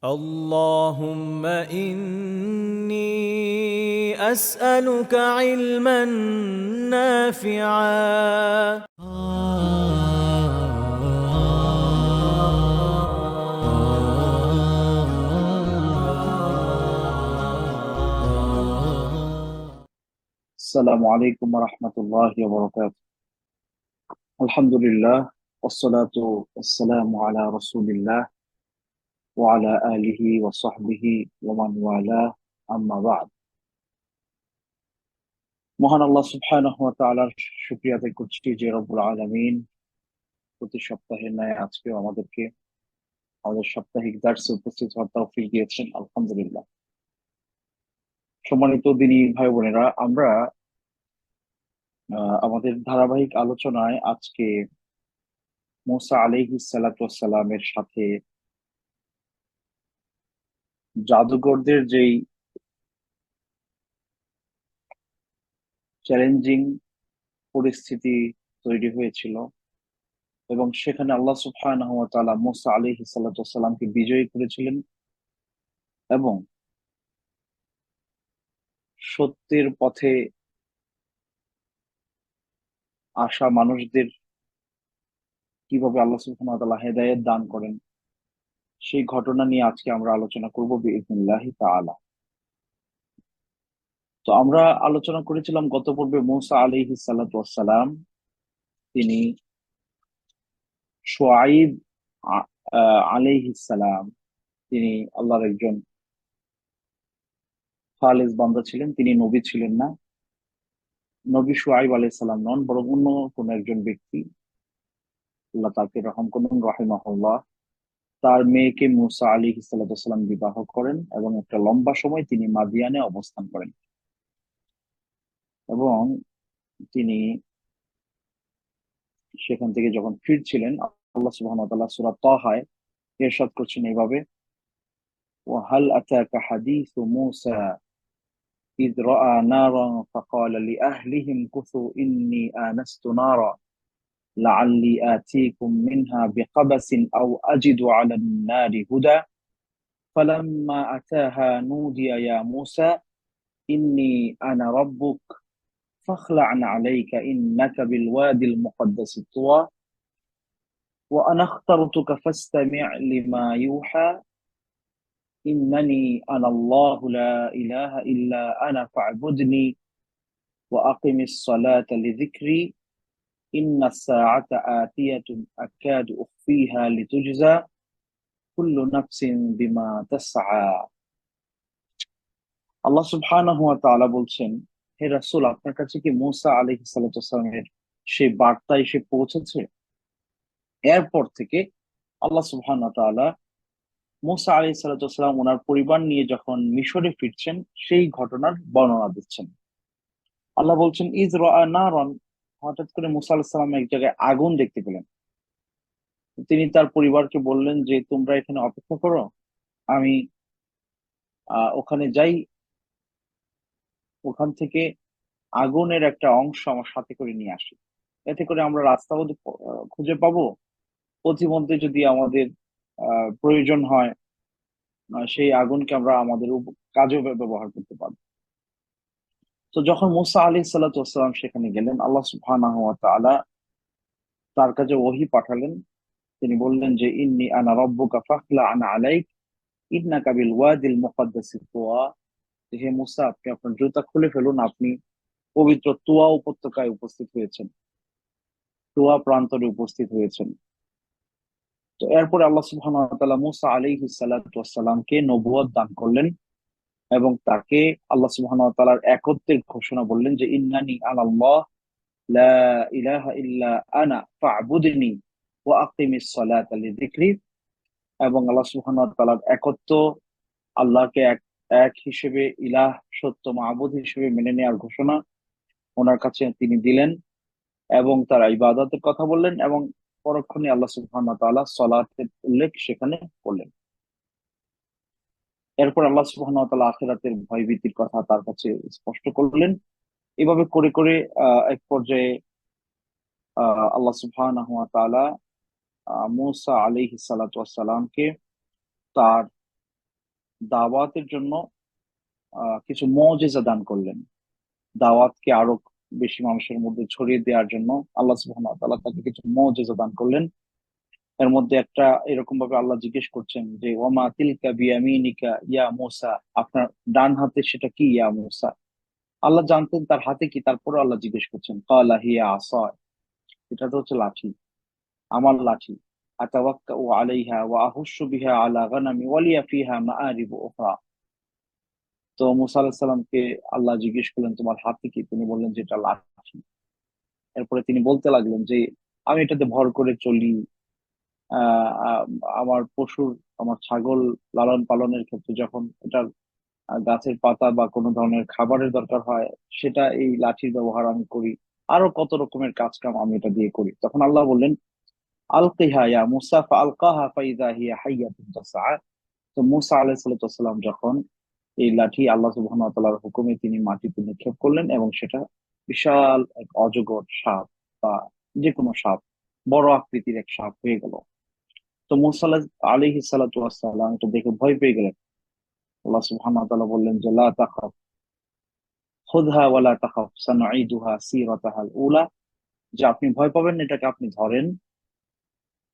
اللهم إني أسألك علما نافعا. السلام عليكم ورحمة الله وبركاته. الحمد لله والصلاة والسلام على رسول الله وعلى آله وصحبه ومن والاه أما بعد. মহান আল্লাহ সুবহানাহু ওয়া তাআলার শুকরিয়া আদায় করছি যে রব্বুল আলামিন প্রতি সপ্তাহের ন্যায় আজকেও আমাদেরকে আমাদের সাপ্তাহিক দার্সে উপস্থিত হওয়ার তৌফিক দিয়েছেন, আলহামদুলিল্লাহ। সম্মানিত দিনী ভাই বোনেরা, আমরা আমাদের ধারাবাহিক আলোচনায় আজকে মুসা আলাইহিস সালাতু ওয়াস সালামের সাথে জাদুকরদের যেই চ্যালেঞ্জিং পরিস্থিতি তৈরি হয়েছিল এবং সেখানে আল্লাহ সুবহানাহু ওয়া তাআলা মুসা আলাইহিস সালাতু ওয়াস সালামকে বিজয়ী করেছিলেন এবং সত্যের পথে আসা মানুষদের কিভাবে আল্লাহ সুবহানাহু ওয়া তাআলা হেদায়েত দান করেন, সেই ঘটনা নিয়ে আজকে আমরা আলোচনা করব বিইذনিল্লাহি তাআলা। তো আমরা আলোচনা করেছিলাম গত পর্বে মুসা আলাইহিস সালাতু ওয়াস সালাম তিনি শুআইব আলাইহিস সালাম, তিনি আল্লাহর একজন খালেস বান্দা ছিলেন, তিনি নবী ছিলেন না। নবী শুআইব আলাইহিস সালাম নন, বরং অন্য কোন একজন ব্যক্তি, আল্লাহ তাকে রহম করুন, রাহিমাহুল্লাহ, তার মেয়েকে মুসা আলাইহিস সালাতু ওয়াস সালাম বিবাহ করেন এবং একটা লম্বা সময় তিনি মাদিয়ানে অবস্থান করেন এবং তিনি সেখান থেকে যখন ফিরছিলেন, আল্লাহ সুবহানাহু ওয়া তাআলা সূরা তাহায় ইরশাদ করছেন এইভাবে: ওয়া হাল আতাকা হাদিসু মুসা إذ رأى نارا فقال لأهلهم كثوا إني آنست نارا لعلي آتيكم منها بقبس أو أجد على النار هدى فلما أتاها نودي يا موسى إني أنا ربك فاخلع عليك إنك بالوادي المقدس طوى وأنا اخترتك فاستمع لما يوحى إنني أنا الله لا إله إلا أنا فاعبدني وأقم الصلاة لذكري إن الساعة آتية أكاد أخفيها لتجزى كل نفس بما تسعى। আল্লাহ সুবহানাহু ওয়া তাআলা বলছেন, হে রাসূল, আপনার কাছে কি মূসা আলাইহিস সালাতু ওয়াস সালামের সেই বার্তা এসে পৌঁছেছে? এরপর থেকে আল্লাহ সুবহানাহু ওয়া তাআলা মূসা আলাইহিস সালাতু ওয়াস সালাম ওনার পরিবার নিয়ে যখন মিশরে ফিরছেন সেই ঘটনার বর্ণনা দিচ্ছেন। আল্লাহ বলছেন, ইজ রাআ নারান, হঠাৎ করে মূসা আলাইহিস সালাম এক জায়গায় আগুন দেখতে পেলেন। তিনি তার পরিবারকে বললেন যে তোমরা এখানে অপেক্ষা করো, আমি ওখানে যাই, ওখান থেকে আগুনের একটা অংশ আমার সাথে করে নিয়ে আসি, এতে করে আমরা রাস্তা খুঁজে পাবো, পথিমধ্যে যদি আমাদের প্রয়োজন হয় সেই আগুনকে আমরা আমাদের কাজে ব্যবহার করতে পারবো। তো যখন মুসা আলাইহিস সালাতু ওয়াস সালাম সেখানে গেলেন, আল্লাহ সুবহানাহু ওয়া তাআলা তার কাছে ওহী পাঠালেন। তিনি বললেন যে ইন্নী আনা রাব্বুকা ফাখলা আনা আলাইক ইন্নাকা বিল ওয়াদিল মুকাদ্দাসি তুওয়া। হে মুসা, আপনি আপনার জুতা খুলে ফেলুন, আপনি পবিত্র তুয়া উপত্যকায় উপস্থিত হয়েছেন, তুয়া প্রান্তরে উপস্থিত হয়েছেন। তো এরপরে আল্লাহ সুবহানাহু ওয়া তাআলা মুসা আলাইহিস সালাতু ওয়াস সালামকে নবুয়ত দান করলেন এবং তাকে আল্লাহ সুবহানাহু ওয়া তাআলার একত্বের ঘোষণা বললেন যে ইন্নানি আনাল্লাহ লা ইলাহা ইল্লা আনা ফা'বুদনি ওয়া আকিমিস সালাতা লিযিকরি। এবং আল্লাহ সুবহানাহু ওয়া তাআলার একত্ব, আল্লাহকে এক এক হিসেবে, ইলাহ সত্য মাবুদ হিসেবে মেনে নেওয়ার ঘোষণা ওনার কাছে তিনি দিলেন এবং তার ইবাদতের কথা বললেন এবং পরক্ষণে আল্লাহ সুবহানাহু ওয়া তাআলা সালাতের উল্লেখ সেখানে করলেন। এরপর আল্লাহ সুবহানাহু ওয়া তাআলা আখিরাতের ভয়ভীতির কথা তার কাছে স্পষ্ট করলেন। এভাবে করে করে এক পর্যায়ে আল্লাহ সুবহানাহু ওয়া তাআলা মূসা আলাইহিস সালাতু ওয়াস সালামকে তার দাওয়াতের জন্য কিছু মুজিজা দান করলেন। দাওয়াতকে আরো বেশি মানুষের মধ্যে ছড়িয়ে দেওয়ার জন্য আল্লাহ সুবহানাহু ওয়া তাআলা তাকে কিছু মুজিজা দান করলেন। এর মধ্যে একটা এরকম ভাবে আল্লাহ জিজ্ঞেস করছেন যে ওমা তিলকা বিয়ামিনিকা ইয়া মূসা, আপনার ডান হাতে সেটা কি ইয়া মূসা। আল্লাহ জানতেন তার হাতে কি, তারপরে আল্লাহ জিজ্ঞেস করছেন ক্বালা হিয়া আসা, এটা তো হচ্ছে লাঠি, আমার লাঠি। আতাওয়াক্কাউ আলাইহা ওয়া আহুশশু বিহা আলা গানামি ওয়া লিয়া ফিহা মাআরিবু উখরা। তো মুসা আলাইহিস সালামকে আল্লাহ জিজ্ঞেস করলেন তোমার হাতে কি, তিনি বললেন যে এটা লাঠি। এরপরে তিনি বলতে লাগলেন যে আমি এটাতে ভর করে চলি, আহ আহ, আমার পশুর, আমার ছাগল লালন পালনের ক্ষেত্রে যখন এটার গাছের পাতা বা কোনো ধরনের খাবারের দরকার হয়, সেটা এই লাঠির ব্যবহার আমি করি। আরো কত রকমের কাজ কাম আমি এটা দিয়ে করি। তখন আল্লাহ বললেন আলকিহা ইয়া মুসা ফাআলকাহা ফাইযা হিয়া হাইয়াতুন তাসআ। তো মুসা আলাইহিস সালাম যখন এই লাঠি আল্লাহ সুবহানাহু ওয়া তাআলার হুকুমে তিনি মাটিতে নিক্ষেপ করলেন, এবং সেটা বিশাল এক অজগর সাপ বা যে কোনো সাপ, বড় আকৃতির এক সাপ হয়ে গেল। তো মুসা আলাইহিস সালাতু ওয়াস সালাম এটা দেখে ভয় পেয়ে গেলেন। আল্লাহ সুবহানাহু ওয়া তাআলা বললেন যে লা তাখাফ খুযহা ওয়া লা তাখাফ সানুঈদুহা সিরাতাহাল উলা, যে আপনি ভয় পাবেন না, এটাকে আপনি ধরেন,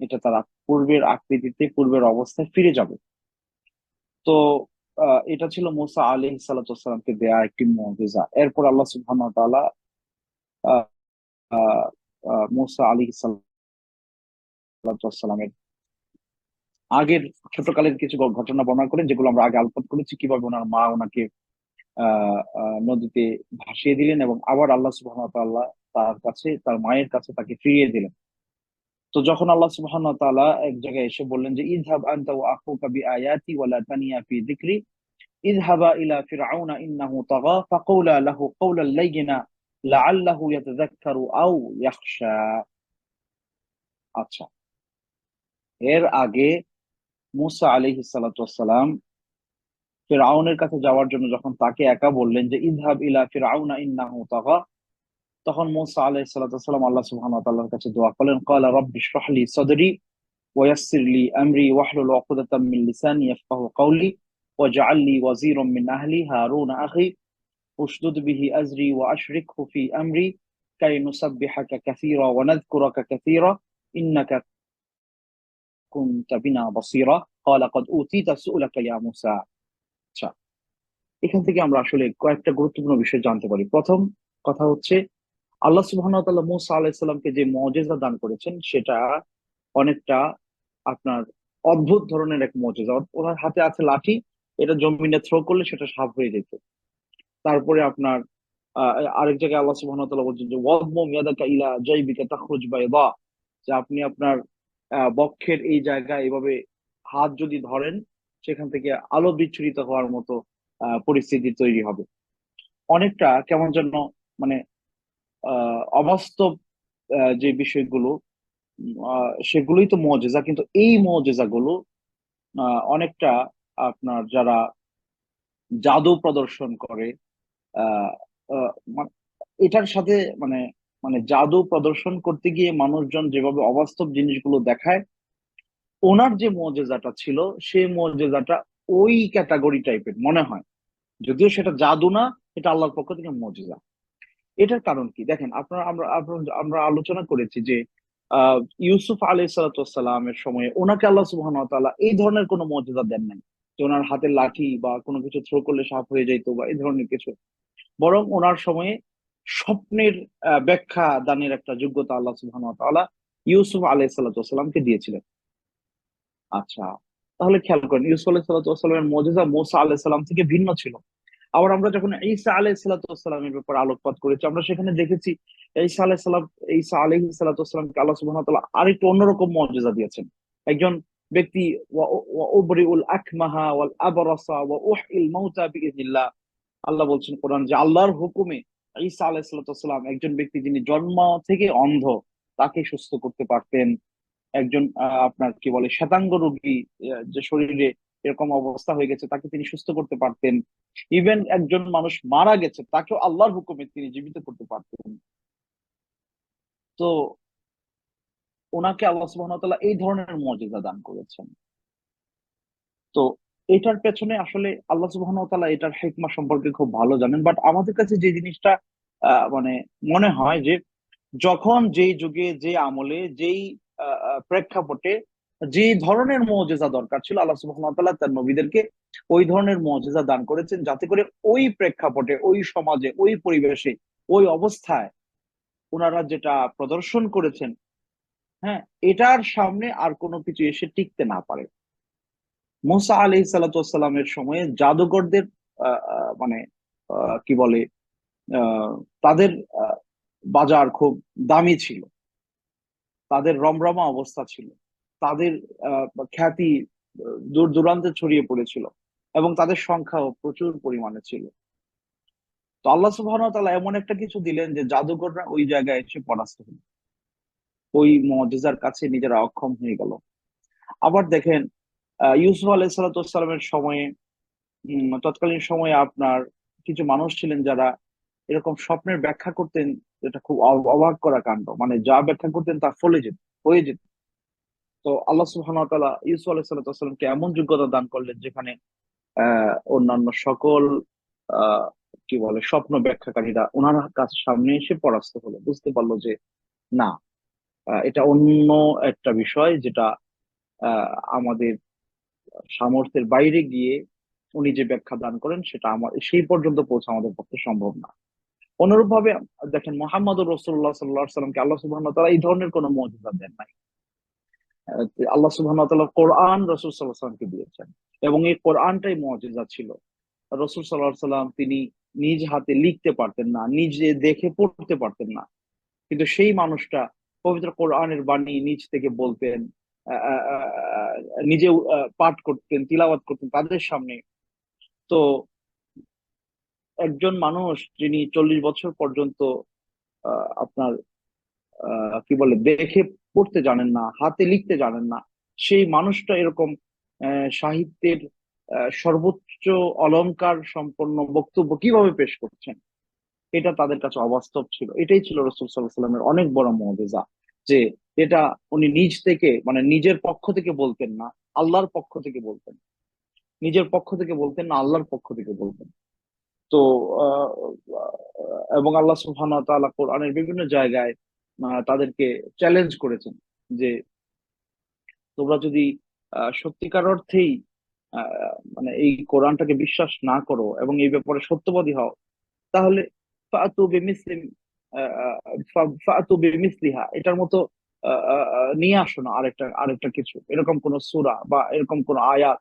এটা তার পূর্বের আকৃতিতে, পূর্বের অবস্থায় ফিরে যাবে। তো এটা ছিল মুসা আলাইহিস সালাতু ওয়াস সালামকে দেয়া একটি মুজিজা। এরপর আল্লাহ সুবহানাহু ওয়া তাআলা আহ, আহ, মুসা আলাইহিস সালাতু ওয়াস সালামের আগের ছোটকালের কিছু ঘটনা বর্ণনা করেন, যেগুলো আমরা আগে আলোচনা করেছি, কিভাবে ওনার মা ওনাকে নদীতে ভাসিয়ে দিলেন এবং আবার আল্লাহ সুবহানাহু ওয়া তাআলা তার কাছে, তার মায়ের কাছে তাকে ফিরিয়ে দিলেন। তো যখন আল্লাহ সুবহানাহু ওয়া তাআলা এক জায়গায় এসে বললেন যে ইযহাব আনতা ওয়া আখুকা বিআয়াতি ওয়া লা তানিয়া ফি যিকরি ইযহাবা ইলা ফিরআউনা ইন্নাহু তাগা ফাকুলা লাহু কাওলান লাইয়িনা লাআল্লাহু ইয়াতাযাক্কারু আও ইয়াখশা। আচ্ছা, এর আগে মুসা আলাইহিস সালাতু ওয়াস সালাম ফিরআউনের কাছে যাওয়ার জন্য যখন তাকে একা বললেন যে ইযহাব ইলা ফিরআউনা ইন্নাহু তাগা, তখন মুসা আলাইহিস সালাতু ওয়াস সালাম আল্লাহ সুবহানাহু ওয়া তাআলার কাছে দোয়া করলেন ক্বালা রাব্বি ইশরাহ লি সাদরি ওয়া ইয়াসসির লি আমরি ওয়াহলুল উকদাতাম মিন লিসানি ইয়াফকাহু কওলি ওয়াজআল লি ওয়াজিরাম মিন আহলি হারুন আখি উশদুদ বিহি আজরি ওয়া আশরিকহু ফি আমরি কাই নুসাব্বিহাকা কাসীরা ওয়া নাযকুরাকা কাসীরা ইন্নাকা কুনতা বিনা বাসীরা ক্বালা ক্বাদ উতীতা সু'লাকা ইয়া মূসা। আচ্ছা, এখান থেকে আমরা আসলে কয়েকটা গুরুত্বপূর্ণ বিষয় জানতে পারি। প্রথম কথা হচ্ছে আল্লাহ সুবহানাহু ওয়া তাআলা মূসা আলাইহিস সালামকে যে মুজিজা দান করেছেন সেটা অনেকটা আপনার অদ্ভুত ধরনের এক মুজিজা। ওনার হাতে আছে লাঠি, এটা জমিনে থ্রো করলে সেটা সাপ হয়ে যেত। তারপরে আপনার আহ, আরেক জায়গায় আল্লাহ সুবহানাহু ওয়া তাআলা বলছেন যে ওয়াদমুম ইয়াদাকা ইলা জাইবিকা তাখরুজ বাইদা, যে আপনি আপনার বক্ষের এই জায়গায় এভাবে হাত যদি ধরেন, সেখান থেকে আলো বিচ্ছুরিত হওয়ার মতো পরিস্থিতি তৈরি হবে। অনেকটা কেমন যেন মানে অবাস্তব যে বিষয়গুলো, সেগুলোই তো মুজিজা, কিন্তু এই মুজিজা গুলো অনেকটা আপনার যারা জাদু প্রদর্শন করে আহ আহ, মা- এটার সাথে মানে মানে জাদু প্রদর্শন করতে গিয়ে মানুষজন যেভাবে অবাস্তব জিনিসগুলো দেখায়, ওনার যে মুজিজাটা ছিল সেই মুজিজাটা ওই ক্যাটাগরি টাইপের মনে হয়, যদিও সেটা জাদু না, এটা আল্লাহর পক্ষ থেকে মুজিজা। এটার কারণ কি দেখেন, আমরা আলোচনা করেছি যে ইউসুফ আলাইহিস সালামের সময়ে ওনাকে আল্লাহ সুবহানাহু ওয়া তাআলা এই ধরনের কোনো মুজিজা দেন নাই, যে ওনার হাতের লাঠি বা কোনো কিছু থ্রো করলে সাপ হয়ে যাইতো বা এই ধরনের কিছু। বরং ওনার সময়ে স্বপ্নের ব্যাখ্যা দানের একটা যোগ্যতা আল্লাহ সুবহানাহু ওয়া তাআলা ইউসুফ আলাইহিস সালামকে দিয়েছিলেন। আচ্ছা, তাহলে খেয়াল করেন ইউসুফ আলাইহিস সালামের মুজিজা মুসা আলাইহিস সালাম থেকে ভিন্ন ছিল। আবার আমরা যখন ঈসা আলাইহিস সালামের ব্যাপারে আলোকপাত করেছি, আমরা সেখানে দেখেছি ঈসা আলাইহিস সালাম, ঈসা আলাইহিস সালামকে আল্লাহ সুবহানাহু ওয়া তাআলা আরেকটু অন্যরকম মুজিজা দিয়েছেন। একজন ব্যক্তি ওয়া উবরিউল আকমাহা ওয়াল আবরাসা ওয়া উহইল মাউতা বিইذনিল্লাহ, আল্লাহ বলছেন কোরআন যে আল্লাহর হুকুমে ঈসা আলাইহিস সালাম একজন ব্যক্তি যিনি জন্ম থেকে অন্ধ, তাকে সুস্থ করতে পারতেন। একজন আপনার কি বলে শ্বেতাঙ্গ রোগী, যে শরীরে এরকম অবস্থা হয়ে গেছে, তাকে তিনি সুস্থ করতে পারতেন। ইভেন একজন মানুষ মারা গেছে, তাকেও আল্লাহর হুকুমে তিনি জীবিত করতে পারতেন। তো ওনাকে আল্লাহ সুবহানাহু ওয়া তাআলা এই ধরনের মুজিজা দান করেছেন। তো এটার পেছনে আসলে আল্লাহ সুবহানাহু ওয়া তাআলা এটার হিকমা সম্পর্কে খুব ভালো জানেন। বাট আমাদের কাছে যে জিনিসটা মানে মনে হয় যে যখন যেই যুগে যে আমলে যেই প্রেক্ষাপটে যে ধরনের মুজিজা দরকার ছিল, আল্লাহ সুবহানাহু ওয়া তাআলা তার নবীদেরকে ওই ধরনের মুজিজা দান করেছেন, যাতে করে ওই প্রেক্ষাপটে, ওই সমাজে, ওই পরিবেশে, ওই অবস্থায় ওনারা যেটা প্রদর্শন করেছেন, হ্যাঁ, এটার সামনে আর কোনো কিছু এসে টিকতে না পারে। মুসা আলাইহিস সালাতু ওয়াস সালামের সময়ে জাদুকরদের মানে কি বলে, আহ, তাদের আহ, বাজার খুব দামি ছিল, তাদের রমরমা অবস্থা ছিল, তাদের খ্যাতি দূর দূরান্তে ছড়িয়ে পড়েছিল, এবং তাদের সংখ্যাও প্রচুর পরিমাণে ছিল। তো আল্লাহ সুবহানাহু ওয়া তাআলা এমন একটা কিছু দিলেন যে জাদুকররা ওই জায়গায় এসে পরাস্ত হলো, ওই মুজিজার কাছে নিজেরা অক্ষম হয়ে গেল। আবার দেখেন, ইউসুফ আলাইহিস সালাতু ওয়াস সালামের সময়ে, তৎকালীন সময়ে আপনার কিছু মানুষ ছিলেন যারা এরকম স্বপ্নের ব্যাখ্যা করতেন, যেটা খুব অবাক করা কাণ্ড, মানে যা ব্যাখ্যা করতেন তা ফলে যেত, হয়ে যেত। তো আল্লাহ সুবহানাহু ওয়া তাআলা ইউসুফ আলাইহিস সালাতু ওয়াস সালামকে এমন যোগ্যতা দান করলেন, যেখানে অন্যান্য সকল আহ কি বলে স্বপ্ন ব্যাখ্যাকারীরা ওনার কাছে সামনে এসে পরাস্ত হলো, বুঝতে পারলো যে না, এটা অন্য একটা বিষয়, যেটা আমাদের সামর্থ্যের বাইরে গিয়ে উনি যে ব্যাখ্যা দান করেন সেটা আমার সেই পর্যন্ত পৌঁছা আমাদের পক্ষে সম্ভব না। অনুরূপ ভাবে দেখেন, মোহাম্মদুর রাসূলুল্লাহ সাল্লাল্লাহু আলাইহি সাল্লামকে আল্লাহ সুবহানাহু ওয়া তাআলা এই ধরনের কোনো মুজিজা দেন নাই। আহ, আল্লাহ সুবহানাহু ওয়া তাআলা কোরআন রাসূল সাল্লাল্লাহু আলাইহি সাল্লামকে দিয়েছেন, এবং এই কোরআনটাই মুজিজা ছিল। রাসূল সাল্লাল্লাহু আলাইহি সাল্লাম তিনি নিজ হাতে লিখতে পারতেন না, নিজে দেখে পড়তে পারতেন না, কিন্তু সেই মানুষটা পবিত্র কোরআনের বাণী নিজ থেকে বলতেন, আহ, আহ, আহ, নিজেও পাঠ করতেন, তিলাওয়াত করতেন তাদের সামনে। তো একজন মানুষ যিনি 40 বছর পর্যন্ত আপনার কি বলে দেখে পড়তে জানেন না, হাতে লিখতে জানেন না, সেই মানুষটা এরকম সাহিত্যের সর্বোচ্চ অলংকার সম্পন্ন বক্তব্য কিভাবে পেশ করছেন, এটা তাদের কাছে অবাস্তব ছিল। এটাই ছিল রাসূল সাল্লাল্লাহু আলাইহি ওয়াসাল্লামের অনেক বড় মুজিজা, যে এটা উনি নিজ থেকে, মানে নিজের পক্ষ থেকে বলতেন না, আল্লাহর পক্ষ থেকে বলতেন। নিজের পক্ষ থেকে বলতেন না, আল্লাহর পক্ষ থেকে বলতেন। তো আহ, এবং আল্লাহ সুবহানাহু ওয়া তাআলা কোরআনের বিভিন্ন জায়গায় তাদেরকে চ্যালেঞ্জ করেছেন যে তোমরা যদি সত্যিকার অর্থেই মানে এই কোরআনটাকে বিশ্বাস না করো এবং এই ব্যাপারে সত্যবাদী হও, তাহলে ফাতু বিমিসলিম ফাতু বিমিসলিহা, এটার মতো নিয়ে আসো না, আরেকটা কিছু, এরকম কোন সূরা বা এরকম কোন আয়াত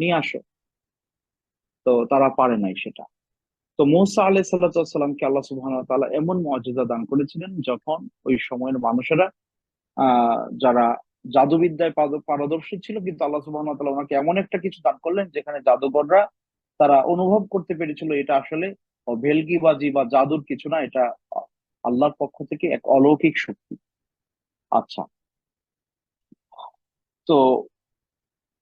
নিয়ে আসো। তো তারা পারে নাই সেটা। তো মূসা আলাইহিস সালামকে আল্লাহ সুবহানাহু ওয়া তাআলা এমন মুজিজা দান করেছিলেন, যখন ওই সময়ের মানুষেরা যারা জাদুবিদ্যায় পারদর্শী ছিল, কিন্তু আল্লাহ সুবহানাহু ওয়া তাআলা ওনাকে এমন একটা কিছু দান করলেন, যেখানে জাদুকররা তারা অনুভব করতে পেরেছিল এটা আসলে ভেলকিবাজি বা জাদুর কিছু না, এটা আল্লাহর পক্ষ থেকে এক অলৌকিক শক্তি। আচ্ছা, তো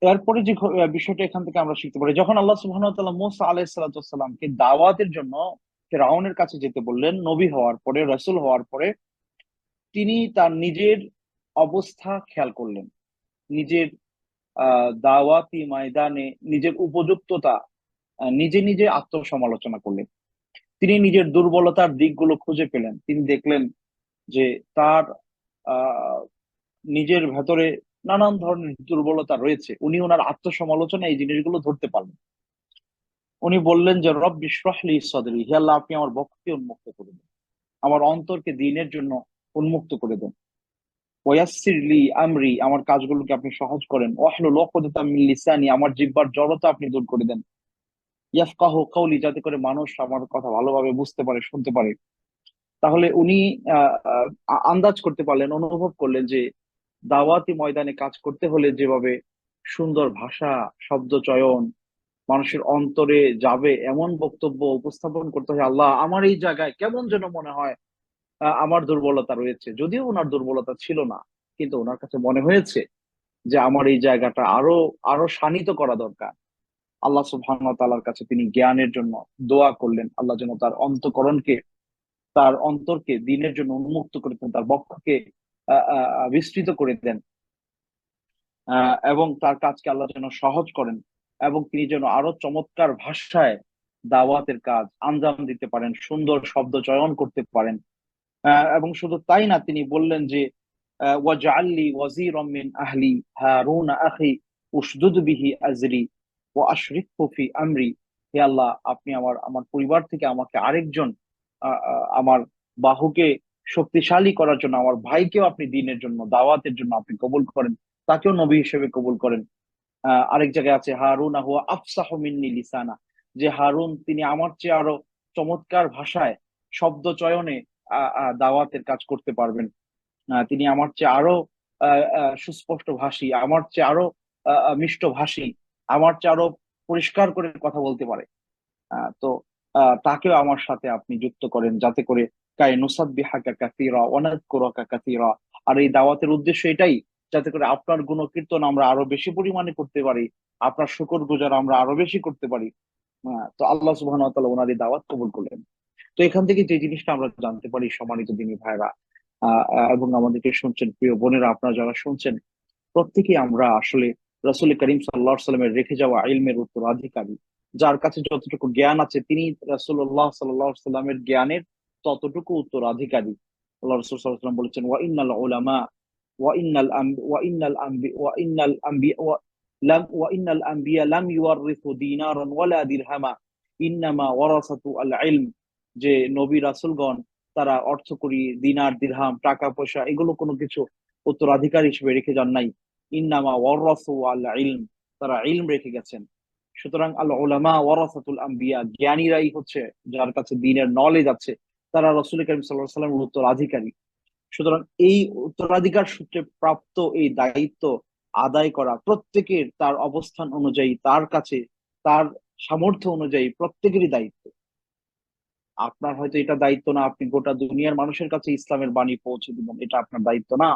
এরপরে যে বিষয়টা এখান থেকে আমরা শিখতে পারি, যখন আল্লাহ সুবহানাহু ওয়া তাআলা মূসা আলাইহিস সালামকে দাওয়াতের জন্য ফিরআউনের কাছে যেতে বললেন, নবী হওয়ার পরে, রাসূল হওয়ার পরে, তিনি তার নিজের অবস্থা খেয়াল করলেন, নিজের দাওয়াতি ময়দানে নিজের উপযুক্ততা নিজে নিজে আত্মসমালোচনা করলেন। তিনি নিজের দুর্বলতার দিকগুলো খুঁজে পেলেন। তিনি দেখলেন যে তার আহ নিজের ভেতরে নানান ধরনের দুর্বলতা রয়েছে। উনি ওনার আত্মসমালোচনা এই জিনিসগুলো ধরতে পারলেন। উনি বললেন যে রব্বি ইশরাহ লি সাদরি, হে আল্লাহ আপনি আমার বক্ষকে উন্মুক্ত করে দেন, আমার অন্তরকে দ্বীনের জন্য উন্মুক্ত করে দেন। ওয়াসসির লি আমরি, আমার কাজগুলোকে আপনি সহজ করেন। ওয়াহলুল উকদাতাম মিন লিসানি, আমার জিহ্বার জড়তা আপনি দূর করে দেন। ইয়াফকাহু কওলি, যাতে করে মানুষ আমার কথা ভালোভাবে বুঝতে পারে, শুনতে পারে। তাহলে উনি আন্দাজ করতে পারলেন, অনুভব করলেন যে দাওয়াতি ময়দানে কাজ করতে হলে যেভাবে সুন্দর ভাষা, শব্দ চয়ন, মানুষের অন্তরে যাবে এমন বক্তব্য উপস্থাপন করতে হয়, আল্লাহ আমার এই জায়গায় কেমন যেন মনে হয় আমার দুর্বলতা রয়েছে। যদিও ওনার দুর্বলতা ছিল না, কিন্তু ওনার কাছে মনে হয়েছে যে আমার এই জায়গাটা আরো আরো শানিত করা দরকার। আল্লাহ সুবহানাহু ওয়া তাআলার কাছে তিনি জ্ঞানের জন্য দোয়া করলেন, আল্লাহ যেন তার অন্তঃকরণকে, তার অন্তরকে দ্বীনের জন্য উন্মুক্ত করে দেন, তার বক্ষকে বিস্তৃত করে দেন, এবং তার কাজকে আল্লাহ যেন সহজ করেন। এবং তিনি যেন আরো চমৎকার ভাষায় দাওয়াতের কাজ আঞ্জাম দিতে পারেন, সুন্দর শব্দ চয়ন করতে পারেন। এবং শুধু তাই না, তিনি বললেন যে ওয়াজআললি ওয়াজিরাম মিন আহলি হারুন আখি উশদুদ বিহি আজরি ওয়া আশরিকহু ফি আমরি। হে আল্লাহ, আপনি আমার আমার পরিবার থেকে আমাকে আরেকজন আমার বাহুকে শক্তিশালী করার জন্য, আমার ভাইকেও আপনি দ্বীনের জন্য, দাওয়াতের জন্য আপনি কবুল করেন, তাকেও নবী হিসেবে কবুল করেন। আরেক জায়গায় আছে হারুন হুয়া আফসাহু মিন্নি লিসানা, যে হারুন তিনি আমার চেয়ে আরো চমৎকার ভাষায় শব্দ চয়নে দাওয়াতের কাজ করতে পারবেন। তিনি আমার চেয়ে আরো সুস্পষ্ট ভাষী, আমার চেয়ে আরো মিষ্ট ভাষী, আমার চেয়ে আরো পরিষ্কার করে কথা বলতে পারে। তো তাকেও আমার সাথে আপনি যুক্ত করেন, যাতে করে কাই নুসাব্বিহাকা কাসীরা ওয়া নাযকুরাকা কাসীরা। আর এই দাওয়াতের উদ্দেশ্য এটাই, যাতে করে আপনার গুণকীর্তন আমরা আরো বেশি পরিমাণে করতে পারি, আপনার শুকর গুজার আমরা আরো বেশি করতে পারি। তো আল্লাহ সুবহানাহু ওয়া তাআলা ওনার এই দাওয়াত কবুল করলেন। তো এখান থেকে যে জিনিসটা আমরা জানতে পারি, সম্মানিত দিনী ভাইরা এবং আমাদেরকে শুনছেন প্রিয় বোনেরা, আপনারা যারা শুনছেন, প্রত্যেকেই আমরা আসলে রাসূল করিম সাল্লাল্লাহু আলাইহি সাল্লামের রেখে যাওয়া ইলমের উত্তরাধিকারী। যার কাছে যতটুকু জ্ঞান আছে, তিনি রাসূলুল্লাহ সাল্লাল্লাহু আলাইহি সাল্লামের জ্ঞানের ততটুকু উত্তরাধিকারী। আল্লাহ রাসূল সাল্লাল্লাহু আলাইহি সাল্লাম বলেছেন, ওয়া ইন্নাল উলামা ওয়া ইন্নাল আম্বিয়া ওয়া ইন্নাল আম্বিয়া লাম ইউয়াররিসু দিনারান ওয়ালা দিরহামা ইন্নামা ওয়ারাসাতু আল ইলম। যে নবী রাসূলগণ তারা অর্থকড়ি, দিনার, দিরহাম, টাকা পয়সা এগুলো কোনো কিছু উত্তরাধিকার হিসেবে রেখে যান নাই। ইন্নামা ওয়ারাসু আল ইলম, তারা ইলম রেখে গেছেন। সুতরাং আল উলামা ওয়ারাসাতুল আম্বিয়া, জ্ঞানীরাই হচ্ছে, যার কাছে দ্বীনের নলেজ আছে, তারা রাসূল করিম সাল্লাল্লাহু আলাইহি ওয়াসাল্লামের উত্তরাধিকারী। সুতরাং এই উত্তরাধিকার সূত্রে প্রাপ্ত এই দায়িত্ব আদায় করা প্রত্যেকের তার অবস্থান অনুযায়ী, তার কাছে তার সামর্থ্য অনুযায়ী প্রত্যেকেরই দায়িত্ব। আপনার হয়তো এটা দায়িত্ব না, আপনি গোটা দুনিয়ার মানুষের কাছে ইসলামের বাণী পৌঁছে দিবেন, এটা আপনার দায়িত্ব না।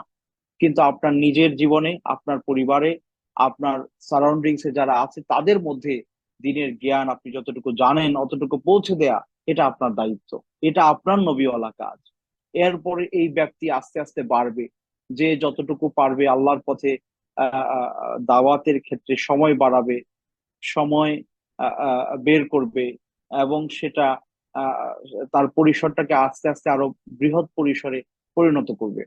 কিন্তু আপনার নিজের জীবনে, আপনার পরিবারে, আপনার সারাউন্ডিংস এ যারা আছে তাদের মধ্যে দ্বীনের জ্ঞান আপনি যতটুকু জানেন অতটুকু পৌঁছে দেয়া, এটা আপনার দায়িত্ব, এটা আপনার নবীওয়ালা কাজ। এরপরে এই ব্যক্তি আস্তে আস্তে বাড়বে, যে যতটুকু পারবে আল্লাহর পথে দাওয়াতের ক্ষেত্রে সময় বাড়াবে, সময় বের করবে, এবং সেটা আহ, তার পরিসরটাকে আস্তে আস্তে আরো বৃহৎ পরিসরে পরিণত করবে।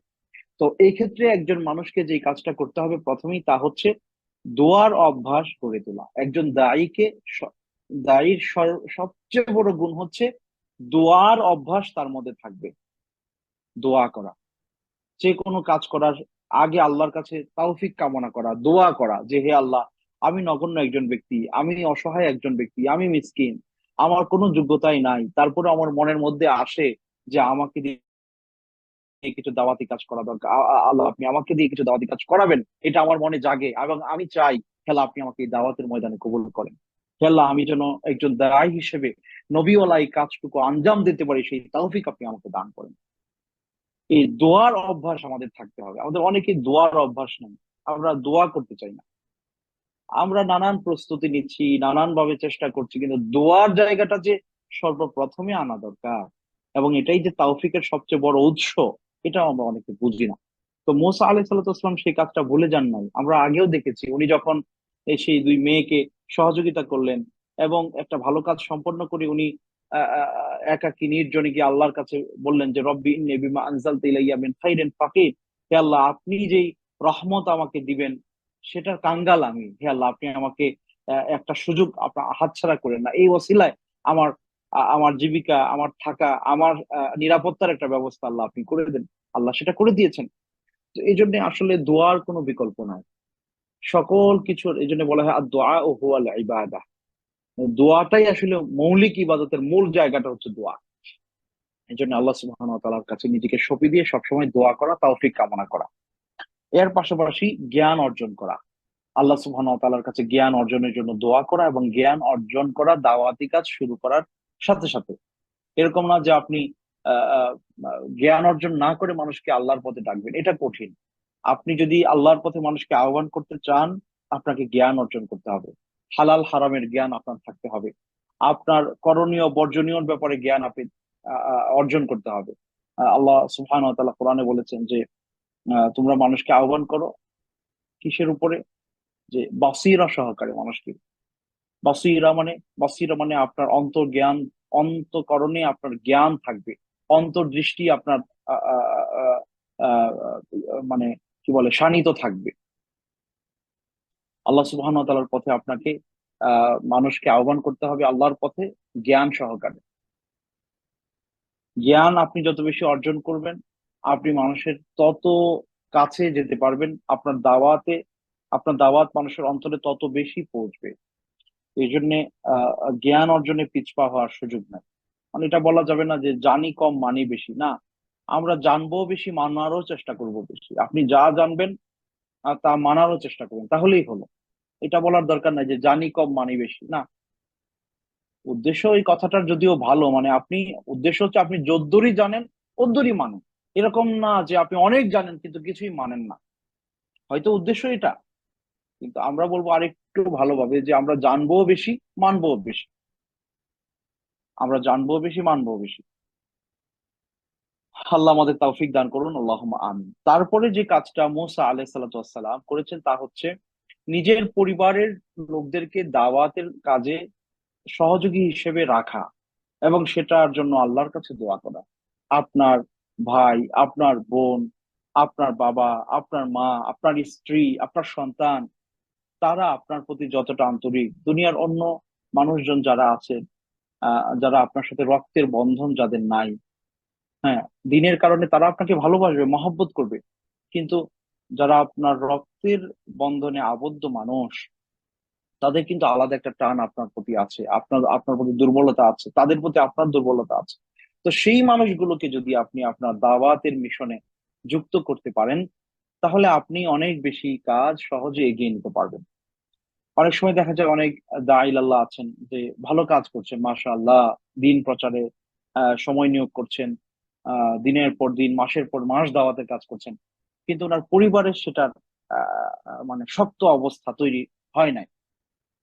তো এই ক্ষেত্রে একজন মানুষকে যে কাজটা করতে হবে প্রথমেই, তা হচ্ছে দোয়ার অভ্যাস গড়ে তোলা। একজন দায়ীকে দায়ীর সবচেয়ে বড় গুণ হচ্ছে দোয়ার অভ্যাস তার মধ্যে থাকবে। দোয়া করা, যে কোনো কাজ করার আগে আল্লাহর কাছে তাওফিক কামনা করা, দোয়া করা যে হে আল্লাহ, আমি নগণ্য একজন ব্যক্তি, আমি অসহায় একজন ব্যক্তি, আমি মিসকিন, আমার কোনো যোগ্যতাই নাই, তারপরে আমার মনের মধ্যে আসে যে আমাকে দিয়ে কিছু দাওয়াতি কাজ করা দরকার। আল্লাহ, আপনি আমাকে দিয়ে কিছু দাওয়াতি কাজ করাবেন, এটা আমার মনে জাগে এবং আমি চাই খেলা আপনি আমাকে এই দাওয়াতের ময়দানে কবুল করেন। খেলা আমি যেন একজন দায়ী হিসেবে নবীওয়ালা এই কাজটুকু আঞ্জাম দিতে পারি, সেই তৌফিক আপনি আমাকে দান করেন। এই দোয়ার অভ্যাস আমাদের থাকতে হবে। আমাদের অনেকে দোয়ার অভ্যাস নেই, আমরা দোয়া করতে চাই না। আমরা নানান প্রস্তুতি নিচ্ছি, নানান ভাবে চেষ্টা করছি, কিন্তু দোয়ার জায়গাটা যে সর্বপ্রথমে আনা দরকার, এবং এটাই যে তাওফিকের সবচেয়ে বড় উৎস, এটাও আমরা অনেকে বুঝি না। তো মুসা আলাইহিস সালাম সেই কাজটা ভুলে যান নাই। আমরা আগেও দেখেছি, উনি যখন এই সেই দুই মেয়েকে সহযোগিতা করলেন এবং একটা ভালো কাজ সম্পন্ন করে উনি একাকী নির্জনে গিয়ে আল্লাহর কাছে বললেন যে রব্বি ইন্নী বিমা আনজালতা ইলাইয়া মিন খাইরিন ফাকির। হে আল্লাহ, আপনি যেই রহমত আমাকে দিবেন সেটার কাঙ্গাল আমি। হে আল্লাহ, আপনি আমাকে একটা সুযোগ আপনার হাতছাড়া করেন না। এই ওসিলায় আমার আমার জীবিকা, আমার থাকা, আমার নিরাপত্তার একটা ব্যবস্থা আল্লাহ আপনি করে দেন। আল্লাহ সেটা করে দিয়েছেন। তো এই জন্য আসলে দোয়ার কোনো বিকল্প নাই সকল কিছুর। এই জন্য বলা হয় আর দোয়া ও হুয়াল ইবাদা, দোয়াটাই আসলে মৌলিক ইবাদতের মূল জায়গাটা হচ্ছে দোয়া। এই জন্য আল্লাহ সুবহানাহু ওয়া তাআলার কাছে নিজেকে সঁপে দিয়ে সবসময় দোয়া করা, তাওফিক কামনা করা। এর পাশাপাশি জ্ঞান অর্জন করা, আল্লাহ সুবহানাহু ওয়া তাআলার কাছে জ্ঞান অর্জনের জন্য দোয়া করা, এবং জ্ঞান অর্জন করা দাওয়াতি কাজ শুরু করার সাথে সাথে। এরকম না যে আপনি আহ আহ, জ্ঞান অর্জন না করে মানুষকে আল্লাহর পথে ডাকবেন, এটা কঠিন। আপনি যদি আল্লাহর পথে মানুষকে আহ্বান করতে চান, আপনাকে জ্ঞান অর্জন করতে হবে। হালাল হারামের জ্ঞান আপনার থাকতে হবে। আপনার করণীয় বর্জনীয় ব্যাপারে জ্ঞান আপনি অর্জন করতে হবে। আল্লাহ সুবহানাহু ওয়া তাআলা কোরআনে বলেছেন যে তোমরা মানুষকে আহ্বান করো কিসের উপরে? যে বাসীরা সহকারে মানুষকে, বাসিরা মানে, বাসিরা মানে আপনার অন্তর্জ্ঞান, অন্তঃকরণে আপনার জ্ঞান থাকবে, অন্তর্দৃষ্টি আপনার আহ, আহ, আহ, আহ, মানে কি বলে শানিত থাকবে। আল্লাহ সুবহানাহু ওয়া তাআলার পথে আপনাকে মানুষকে আহ্বান করতে হবে আল্লাহর পথে জ্ঞান সহকারে। জ্ঞান আপনি যত বেশি অর্জন করবেন, আপনি মানুষের তত কাছে যেতে পারবেন, আপনার দাওয়াত মানুষের অন্তরে তত বেশি পৌঁছবে। এই জন্যে আহ জ্ঞান অর্জনে পিছপা হওয়ার সুযোগ নাই। মানে এটা বলা যাবে না যে জানি কম মানি বেশি, না, আমরা জানবো বেশি, মানারও চেষ্টা করব বেশি। আপনি যা জানবেন তা মানারও চেষ্টা করবেন, তাহলেই হলো। এটা বলার দরকার নাই যে জানি কম মানি বেশি, না। উদ্দেশ্য এই কথাটার যদিও ভালো, মানে আপনি, উদ্দেশ্য হচ্ছে আপনি যদ্দুরই জানেন তদ্দুরই মানেন। এরকম না যে আপনি অনেক জানেন কিন্তু কিছুই মানেন না, হয়তো উদ্দেশ্য এটা। কিন্তু আমরা বলবো আরেকটু ভালোভাবে যে আমরা জানবো বেশি, মানবো বেশি। আমরা জানবো বেশি, মানবো বেশি। আল্লাহ আমাদের তৌফিক দান করুন, আল্লাহুম্মা আমিন। তারপরে যে কাজটা মুসা আলাইহিস সালাতু ওয়াস সালাম করেছেন তা হচ্ছে নিজের পরিবারের লোকদেরকে দাওয়াতের কাজে সহযোগী হিসেবে রাখা এবং সেটার জন্য আল্লাহর কাছে দোয়া করা। আপনার ভাই, আপনার বোন, আপনার বাবা, আপনার মা, আপনার স্ত্রী, আপনার সন্তান, তারা আপনার প্রতি যতটা আন্তরিক, দুনিয়ার অন্য মানুষজন যারা আছেন, যারা আপনার সাথে রক্তের বন্ধন যাদের নাই, হ্যাঁ, দিনের কারণে তারা আপনাকে ভালোবাসবে, মহব্বত করবে, কিন্তু যারা আপনার রক্তের বন্ধনে আবদ্ধ মানুষ, তাদের কিন্তু আলাদা একটা টান আপনার প্রতি আছে, আপনার আপনার প্রতি দুর্বলতা আছে, তাদের প্রতি আপনার দুর্বলতা আছে। তো সেই মানুষগুলোকে যদি আপনি আপনার দাওয়াতের মিশনে যুক্ত করতে পারেন, তাহলে আপনি অনেক বেশি কাজ সহজে এগিয়ে নিতে পারবেন। অনেক সময় দেখা যায় অনেক দাঈ আল্লাহ আছেন যে ভালো কাজ করছেন, মাশাআল্লাহ, দিন প্রচারে সময় নিয়োগ করছেন, দিনের পর দিন, মাসের পর মাস দাওয়াতের কাজ করছেন, কিন্তু ওনার পরিবারের সেটার মানে শক্ত অবস্থা তৈরি হয় নাই।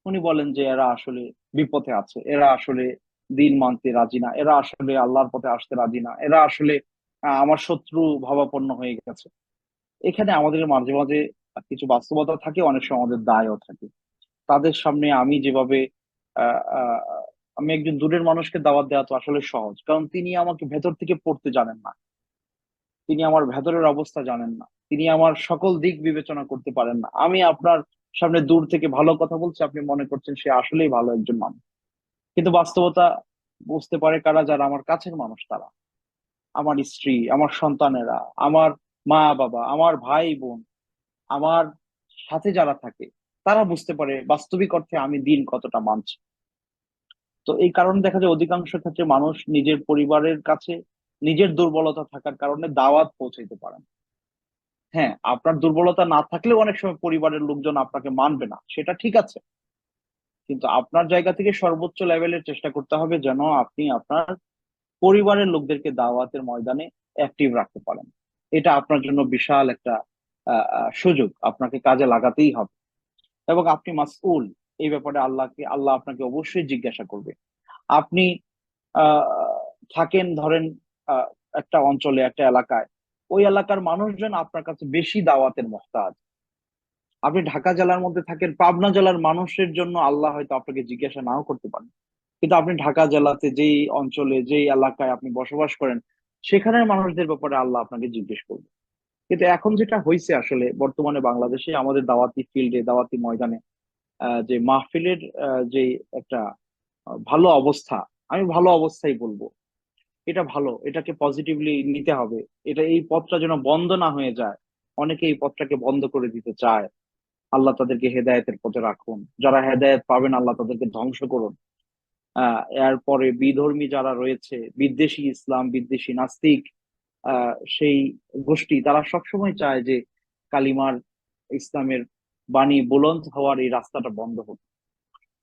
উনি বলেন যে এরা আসলে বিপথে আছে, এরা আসলে দিন মানতে রাজি না, এরা আসলে আল্লাহর পথে আসতে রাজি না, এরা আসলে আমার শত্রু ভাবাপন্ন হয়ে গেছে। এখানে আমাদের মাঝে মাঝে কিছু বাস্তবতা থাকে, অনেক সময় আমাদের দায়ও থাকে। তাদের সামনে আমি যেভাবে আহ আহ, আমি একজন দূরের মানুষকে দাওয়াত দেওয়া তো আসলে সহজ, কারণ তিনি আমাকে ভেতর থেকে পড়তে জানেন না, তিনি আমার ভেতরের অবস্থা জানেন না, তিনি আমার সকল দিক বিবেচনা করতে পারেন না। আমি আপনার সামনে দূর থেকে ভালো কথা বলছি, আপনি মনে করছেন সে আসলেই ভালো একজন মানুষ, কিন্তু বাস্তবতা বুঝতে পারে কারা? যারা আমার কাছের মানুষ, তারা আমার স্ত্রী, আমার সন্তানেরা, আমার মা বাবা, আমার ভাই বোন, আমার সাথে যারা থাকে, তারা বুঝতে পারে বাস্তবিক অর্থে আমি দিন কতটা মানছি। তো এই কারণে দেখা যায় অধিকাংশ ক্ষেত্রে মানুষ নিজের পরিবারের কাছে নিজের দুর্বলতা থাকার কারণে দাওয়াত পৌঁছাইতে পারেন। হ্যাঁ, আপনার দুর্বলতা না থাকলেও অনেক সময় পরিবারের লোকজন আপনাকে মানবে না, সেটা ঠিক আছে, কিন্তু আপনার জায়গা থেকে সর্বোচ্চ লেভেলের চেষ্টা করতে হবে যেন আপনি আপনার পরিবারের লোকদেরকে দাওয়াতের ময়দানে অ্যাক্টিভ রাখতে পারেন। এটা আপনার জন্য বিশাল একটা সুযোগ, আপনাকে কাজে লাগাতেই হবে। এবং আপনি মাসউল, এই ব্যাপারে আল্লাহ আপনাকে অবশ্যই জিজ্ঞাসা করবে। আপনি আহ থাকেন ধরেন আহ একটা অঞ্চলে, একটা এলাকায়, ওই এলাকার মানুষজন আপনার কাছে বেশি দাওয়াতের মহতাজ। আপনি ঢাকা জেলার মধ্যে থাকেন, পাবনা জেলার মানুষের জন্য আল্লাহ হয়তো আপনাকে জিজ্ঞাসা নাও করতে পারেন, কিন্তু আপনি ঢাকা জেলাতে যেই অঞ্চলে, যেই এলাকায় আপনি বসবাস করেন, সেখানের মানুষদের ব্যাপারে আল্লাহ আপনাকে জিজ্ঞেস করবে। কিন্তু এখন যেটা হয়েছে আসলে বর্তমানে বাংলাদেশে আমাদের দাওয়াতি ফিল্ডে, দাওয়াতি ময়দানে যে মাহফিলের যে একটা ভালো অবস্থা, আমি ভালো অবস্থাই বলবো, এটা ভালো, এটাকে পজিটিভলি নিতে হবে। এটা, এই পথটা যেন বন্ধ না হয়ে যায়। অনেকে এই পথটাকে বন্ধ করে দিতে চায়। আল্লাহ তাদেরকে হেদায়েতের পথে রাখুন, যারা হেদায়েত পাবেন আল্লাহ তাদেরকে ধ্বংস করুন। এরপরে বিধর্মী যারা রয়েছে, বিদ্বেষী ইসলাম বিদ্বেষী নাস্তিক সেই গোষ্ঠী, তারা সবসময় চায় যে কালিমার, ইসলামের বাণী বুলন্দ হওয়ার এই রাস্তাটা বন্ধ হোক।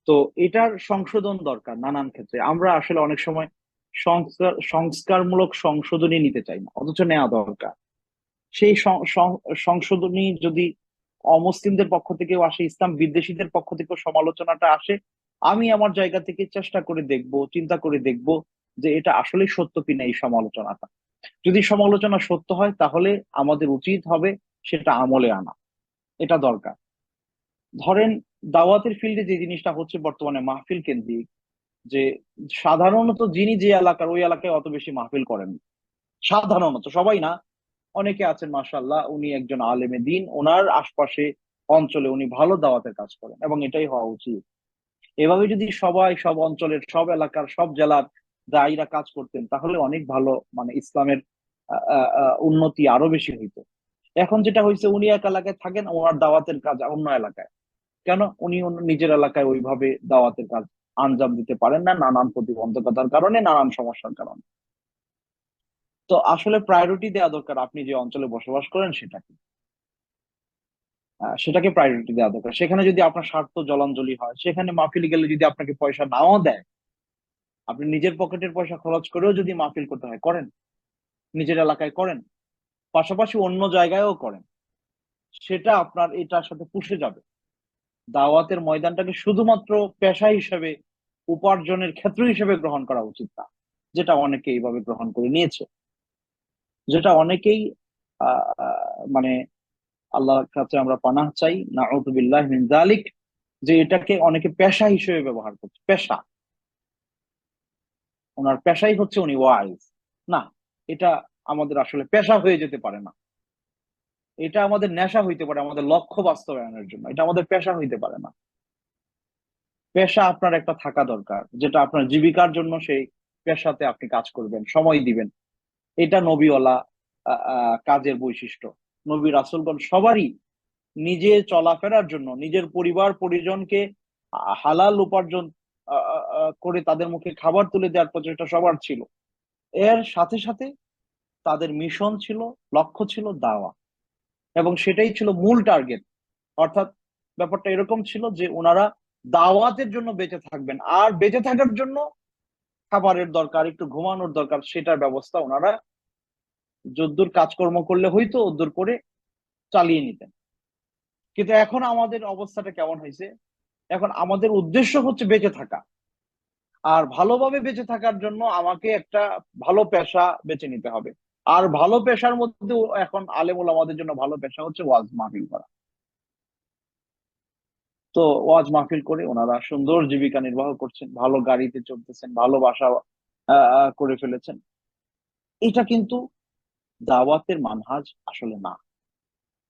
তো এটার সংশোধন দরকার নানান ক্ষেত্রে। আমরা আসলে অনেক সময় সংস্কারমূলক সংশোধনী নিতে চাই না, অথচ নেওয়া দরকার। সেই সংশোধনী যদি অমুসলিমদের পক্ষ থেকেও আসে, ইসলাম বিদ্বেষীদের পক্ষ থেকেও সমালোচনাটা আসে, আমি আমার জায়গা থেকে চেষ্টা করে দেখব, চিন্তা করে দেখব যে এটা আসলে সত্য কিনা এই সমালোচনাটা। যদি সমালোচনা সত্য হয় তাহলে আমাদের উচিত হবে সেটা আমলে আনা, এটা দরকার। ধরেন দাওয়াতের ফিল্ডে যে জিনিসটা হচ্ছে বর্তমানে মাহফিল কেন্দ্রিক, যে সাধারণত যিনি যে এলাকার, ওই এলাকায় অত বেশি মাহফিল করেন না। সাধারণত, সবাই না, অনেকে আছেন মাশাআল্লাহ, উনি একজন আলেমে দিন, ওনার আশপাশে অঞ্চলে উনি ভালো দাওয়াতের কাজ করেন, এবং এটাই হওয়া উচিত। এভাবে যদি সবাই, সব অঞ্চলের, সব এলাকার, সব জেলার দায়ীরা কাজ করতেন, তাহলে অনেক ভালো, মানে ইসলামের উন্নতি আরো বেশি হইতো। এখন যেটা হয়েছে, উনি এক এলাকায় থাকেন, ওনার দাওয়াতের কাজ অন্য এলাকায়। কেন? উনি নিজের এলাকায় ওইভাবে দাওয়াতের কাজ আঞ্জাম দিতে পারেন না, নানান প্রতিবন্ধকতার কারণে, নানান সমস্যার কারণে। তো আসলে প্রায়োরিটি দেওয়া দরকার, আপনি যে অঞ্চলে বসবাস করেন সেটাকে, সেটাকে প্রায়োরিটি দেওয়া দরকার। সেখানে যদি আপনার স্বার্থ জলাঞ্জলি হয়, সেখানে মাহফিলে গেলে যদি আপনাকে পয়সা নাও দেয়, আপনি নিজের পকেটের পয়সা খরচ করেও যদি মাহফিল করতে হয়, করেন। নিজের এলাকায় করেন, পাশাপাশি অন্য জায়গায়ও করেন। সেটা আপনার এটার সাথে পুষে যাবে। দাওয়াতের ময়দানটাকে শুধুমাত্র পেশা হিসেবে, উপার্জনের ক্ষেত্র হিসেবে গ্রহণ করা উচিত না, যেটা অনেকে এইভাবে গ্রহণ করে নিয়েছে, যেটা অনেকেই মানে আল্লাহর কাছে আমরা পানাহ চাই, নাউযুবিল্লাহ মিন যালিক, যে এটাকে অনেকে পেশা হিসেবে ব্যবহার করছে। পেশা, ওনার পেশাই হচ্ছে উনি ওয়াইজ। না, এটা আমাদের আসলে পেশা হয়ে যেতে পারে না। এটা আমাদের নেশা হইতে পারে আমাদের লক্ষ্য বাস্তবায়নের জন্য, এটা আমাদের পেশা হইতে পারে না। পেশা আপনার একটা থাকা দরকার, যেটা আপনার জীবিকার জন্য, সেই পেশাতে আপনি কাজ করবেন, সময় দিবেন। এটা নবীওয়ালা কাজের বৈশিষ্ট্য। নবী রাসূলগণ সবারই নিজে চলাফেরার জন্য, নিজের পরিবার পরিজনকে হালাল উপার্জন করে তাদের মুখে খাবার তুলে দেওয়ার প্রচেষ্টা সবার ছিল। এর সাথে সাথে তাদের মিশন ছিল, লক্ষ্য ছিল দাওয়া, এবং সেটাই ছিল মূল টার্গেট। অর্থাৎ ব্যাপারটা এরকম ছিল যে ওনারা দাওয়াতের জন্য বেঁচে থাকবেন, আর বেঁচে থাকার জন্য খাবারের দরকার, একটু ঘুমানোর দরকার, সেটার ব্যবস্থা ওনারা যদ্দূর কাজকর্ম করলে হইতো ওদ্দূর করে চালিয়ে নিতেন। কিন্তু এখন আমাদের অবস্থাটা কেমন হয়েছে? এখন আমাদের উদ্দেশ্য হচ্ছে বেঁচে থাকা, আর ভালোভাবে বেঁচে থাকার জন্য আমাকে একটা ভালো পেশা বেছে নিতে হবে। আর ভালো পেশার মধ্যে এখন আলেম ওলামাদের জন্য ভালো পেশা হচ্ছে ওয়াজ মাহফিল করা। তো ওয়াজ মাহফিল করে ওনারা সুন্দর জীবিকা নির্বাহ করছেন, ভালো গাড়িতে চলতেছেন, ভালো বাসা করে ফেলেছেন। এটা কিন্তু দাওয়াতের মানহাজ আসলে না।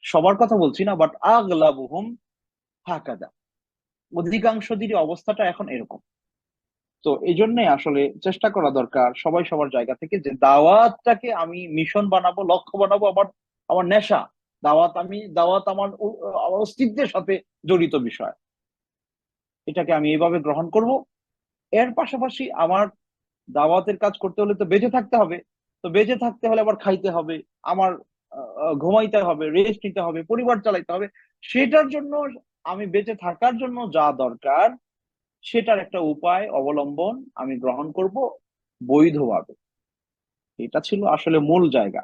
সবার কথা বলছি না, বাট আগলাবুহুম হাকাদা, অধিকাংশদেরই অবস্থাটা এখন এরকম। তো এই জন্য আসলে চেষ্টা করা দরকার সবাই সবার জায়গা থেকে, যে দাওয়াতটাকে আমি মিশন বানাবো, লক্ষ্য বানাবো, আমার আমার নেশা। দাওয়াত আমার আমার অস্তিত্বের সাথে জড়িত বিষয়। এটাকে আমি এইভাবে গ্রহণ করব। এর পাশাপাশি আমার দাওয়াতের কাজ করতে হলে তো বেঁচে থাকতে হবে। তো বেঁচে থাকতে হলে আবার খাইতে হবে, আমার ঘুমাইতে হবে, রেস্ট নিতে হবে, পরিবার চালাইতে হবে। সেটার জন্য আমি বেঁচে থাকার জন্য যা দরকার, সেটার একটা উপায় অবলম্বন আমি গ্রহণ করব বৈধভাবে। এটা ছিল আসলে মূল জায়গা।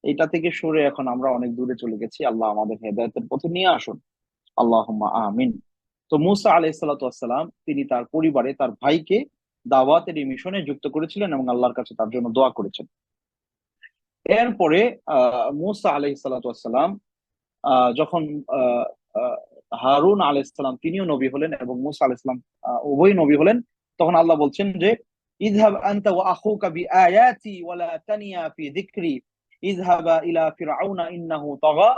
এটা থেকে সরে এখন আমরা অনেক দূরে চলে গেছি। আল্লাহ আমাদের হেদায়েতের পথে নিয়ে আসুন, আল্লাহুম্মা আমিন। তো মুসা আলাইহিস সালাতু ওয়াস সালাম, তিনি তার পরিবারে তার ভাইকে দাওয়াতের এই মিশনে যুক্ত করেছিলেন এবং আল্লাহর কাছে তার জন্য দোয়া করেছেন। এরপরে মুসা আলাইহিস সালাতু ওয়াস সালাম যখন আহ, আহ, হারুন আলাইহিস সালাম তিনিও নবী হলেন এবং মুসা আলাইহিস সালাম উভয় নবী হলেন, তখন আল্লাহ বলছেন যে ইযহাব আনতা ওয়া আখুকা বিআয়াতি ওয়া লা তানিয়া ফি যিকরি ইযহাবা ইলা ফিরআউনা ইন্নাহু তাগা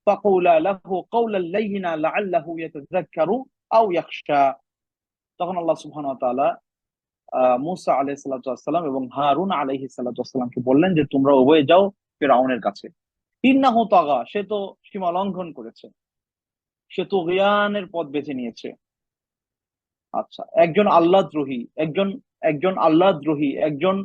ফাকুলা লাহু কাওলান লাইয়িনা লাআল্লাহু ইয়াতাযাক্কারু আও ইয়াখশা। তখন আল্লাহ সুবহানাহু ওয়া তাআলা মুসা আলাইহিস সালাতু ওয়াস সালাম এবং হারুন আলাইহিস সালাতু ওয়াস সালামকে বললেন যে তোমরা উভয়ে যাও ফিরআউনের কাছে। ইন্নাহু তাগা, সে তো সীমা লঙ্ঘন করেছে, সে তো জ্ঞানের পথ বেছে নিয়েছে। আচ্ছা, একজন আল্লাহদ্রোহী, একজন একজন আল্লাহদ্রোহী, একজন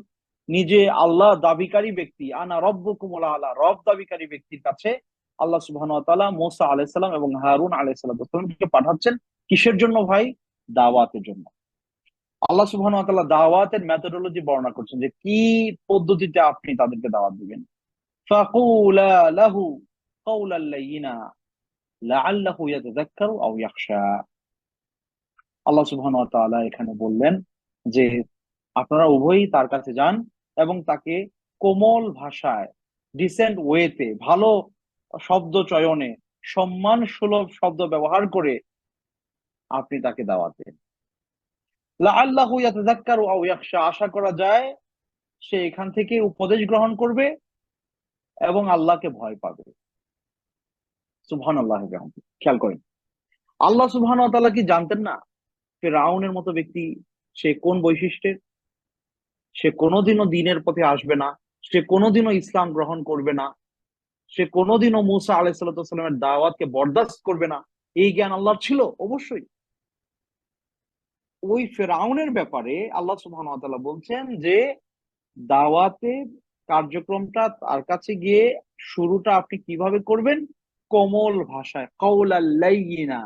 নিজে আল্লাহ দাবিকারী ব্যক্তি, আনা রব্বুকুমুল আলা, রব দাবিকারী ব্যক্তির কাছে আল্লাহ সুবহানাহু ওয়া তাআলা মুসা আলাইহিস সালাম এবং হারুন আলাইহিস সালামকে পাঠাচ্ছেন। কিসের জন্য ভাই? দাওয়াতের জন্য। আল্লাহ সুবহানাহু ওয়া তাআলা দাওয়াতের মেথোডোলজি বর্ণনা করছেন, যে কি পদ্ধতিতে আপনি তাদেরকে দাওয়াত দিবেন। ফাকুলা লাহু কাওলাল লাইয়িনা লাআল্লাহু ইয়াতাযাক্কারু আও ইয়াখশা। আল্লাহ সুবহানাহু ওয়া তাআলা এখানে বললেন যে আপনারা উভয়ই তার কাছে যান এবং তাকে কোমল ভাষায়, ডিসেন্ট ওয়েতে, ভালো শব্দ চয়নে, সম্মান সুলভ শব্দ ব্যবহার করে আপনি তাকে দাওয়াত দেন। লাআল্লাহু ইয়াতাযাক্কারু আও ইয়াখশা, আশা করা যায় সে এখান থেকে উপদেশ গ্রহণ করবে এবং আল্লাহকে ভয় পাবে। সুবহানাল্লাহি ওয়া বিহামদিহি। খেয়াল করেন, আল্লাহ সুবহানাহু ওয়া তাআলা কি জানতেন না ফিরআউনের মতো ব্যক্তি সে কোন বৈশিষ্ট্যের? সে কোনোদিনও দ্বীনের পথে আসবে না, সে কোনোদিনও ইসলাম গ্রহণ করবে না, সে কোনোদিনও মূসা আলাইহিস সালামের দাওয়াতকে বরদাস্ত করবে না। এই জ্ঞান আল্লাহর ছিল অবশ্যই। ওই ফেরাউনের ব্যাপারে আল্লাহ সুবহানাহু ওয়া তাআলা বলছেন যে দাওয়াতের কার্যক্রমটা তার কাছে গিয়ে শুরুটা আপনি কিভাবে করবেন? কোমল ভাষায়, কাওলাল লাইয়িনা,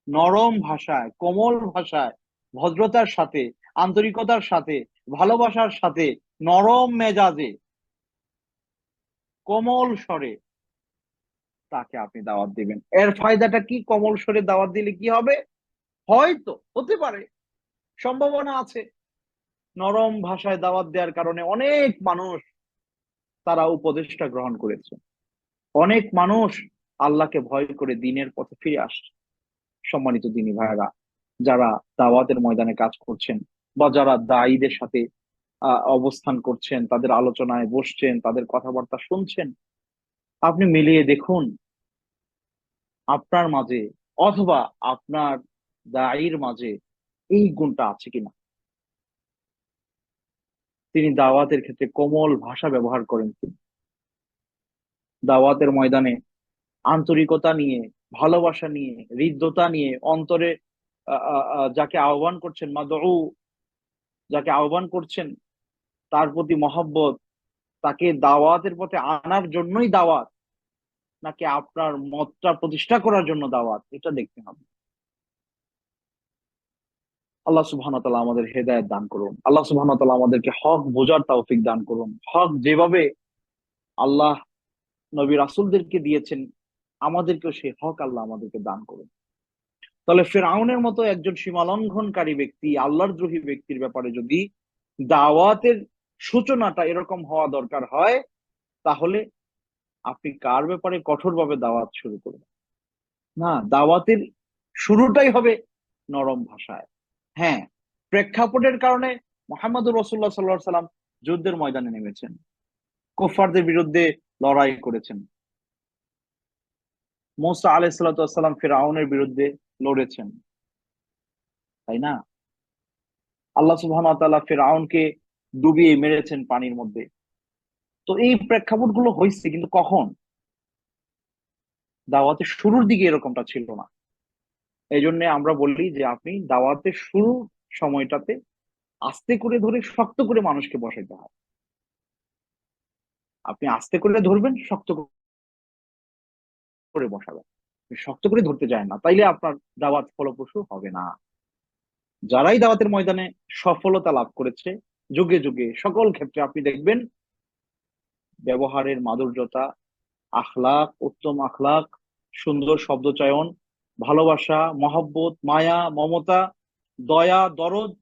নরম ভাষায়, কোমল ভাষায়, ভদ্রতার সাথে, আন্তরিকতার সাথে, ভালোবাসার সাথে, নরম মেজাজে, কোমল স্বরে তাকে আপনি দাওয়াত দিবেন। এর ফায়দাটা কি? কোমল স্বরে দাওয়াত দিলে কি হবে? হয়তো হতে পারে, সম্ভাবনা আছে, নরম ভাষায় দাওয়াত দেওয়ার কারণে অনেক মানুষ তারা উপদেশটা গ্রহণ করেছে, অনেক মানুষ আল্লাহকে ভয় করে দ্বীনের পথে ফিরে আসছে। সম্মানিত দ্বীনী ভাইয়েরা, যারা দাওয়াতের ময়দানে কাজ করছেন বা যারা দায়ীদের সাথে অবস্থান করছেন, তাদের আলোচনায় বসছেন, তাদের কথাবার্তা শুনছেন, আপনি মিলিয়ে দেখুন আপনার মাঝে অথবা আপনার দায়ীর মাঝে এই গুণটা আছে কিনা। তিনি দাওয়াতের ক্ষেত্রে কোমল ভাষা ব্যবহার করেন কিনা, দাওয়াতের ময়দানে আন্তরিকতা নিয়ে, ভালোবাসা নিয়ে, হৃদ্যতা নিয়ে, অন্তরে যাকে আহ্বান করছেন, মাদউ, যাকে আহ্বান করছেন তার প্রতি মহব্বত, তাকে দাওয়াতের পথে আনার জন্যই দাওয়াত, নাকি আপনার মতটা প্রতিষ্ঠা করার জন্য দাওয়াত, এটা দেখতে হবে। আল্লাহ সুবহানাহু ওয়া তাআলা আমাদের হেদায়েত দান করুন। আল্লাহ সুবহানাহু ওয়া তাআলা আমাদেরকে হক বোঝার তৌফিক দান করুন। হক যেভাবে আল্লাহ নবী রাসূলদেরকে দিয়েছেন, আমাদেরকেও সেই হক আল্লাহ আমাদেরকে দান করুন। তাহলে ফিরআউনের মতো একজন সীমালঙ্ঘনকারী ব্যক্তি, আল্লাহর দ্রোহী ব্যক্তির ব্যাপারে যদি দাওয়াতের সূচনাটা এরকম হওয়া দরকার হয়, তাহলে আপনি কার ব্যাপারে কঠোরভাবে দাওয়াত শুরু করবেন? না, দাওয়াতের শুরুটাই হবে নরম ভাষায়। হ্যাঁ, প্রেক্ষাপটের কারণে মুহাম্মদুর রাসূলুল্লাহ সাল্লাল্লাহু আলাইহি সাল্লাম যুদ্ধের ময়দানে নেমেছেন, কুফফারদের বিরুদ্ধে লড়াই করেছেন। মূসা আলাইহিস সালাতু ওয়াস সালাম ফিরআউনের বিরুদ্ধে লড়েছেন, তাই না? আল্লাহ সুবহানাহু ওয়া তাআলা ফিরআউনকে ডুবিয়ে মেরেছেন পানির মধ্যে। তো এই প্রেক্ষাপটগুলো হয়েছে, কিন্তু কখন? দাওয়াতের শুরুর দিকে এরকমটা ছিল না। এই জন্য আমরা বলি যে আপনি দাওয়াতের শুরুর সময়টাতে আস্তে করে ধরে শক্ত করে মানুষকে বসাইতে হয়। আপনি আস্তে করে ধরবেন, শক্ত করে বসাবেন। আপনি শক্ত করে ধরতে যায় না, তাইলে আপনার দাওয়াত ফলপ্রসূ হবে না। যারাই দাওয়াতের ময়দানে সফলতা লাভ করেছে যুগে যুগে সকল ক্ষেত্রে, আপনি দেখবেন ব্যবহারের মাধুর্যতা, আখলাক, উত্তম আখলাক, সুন্দর শব্দচয়ন, ভালোবাসা, মহব্বত, মায়া, মমতা, দয়া, দরদ,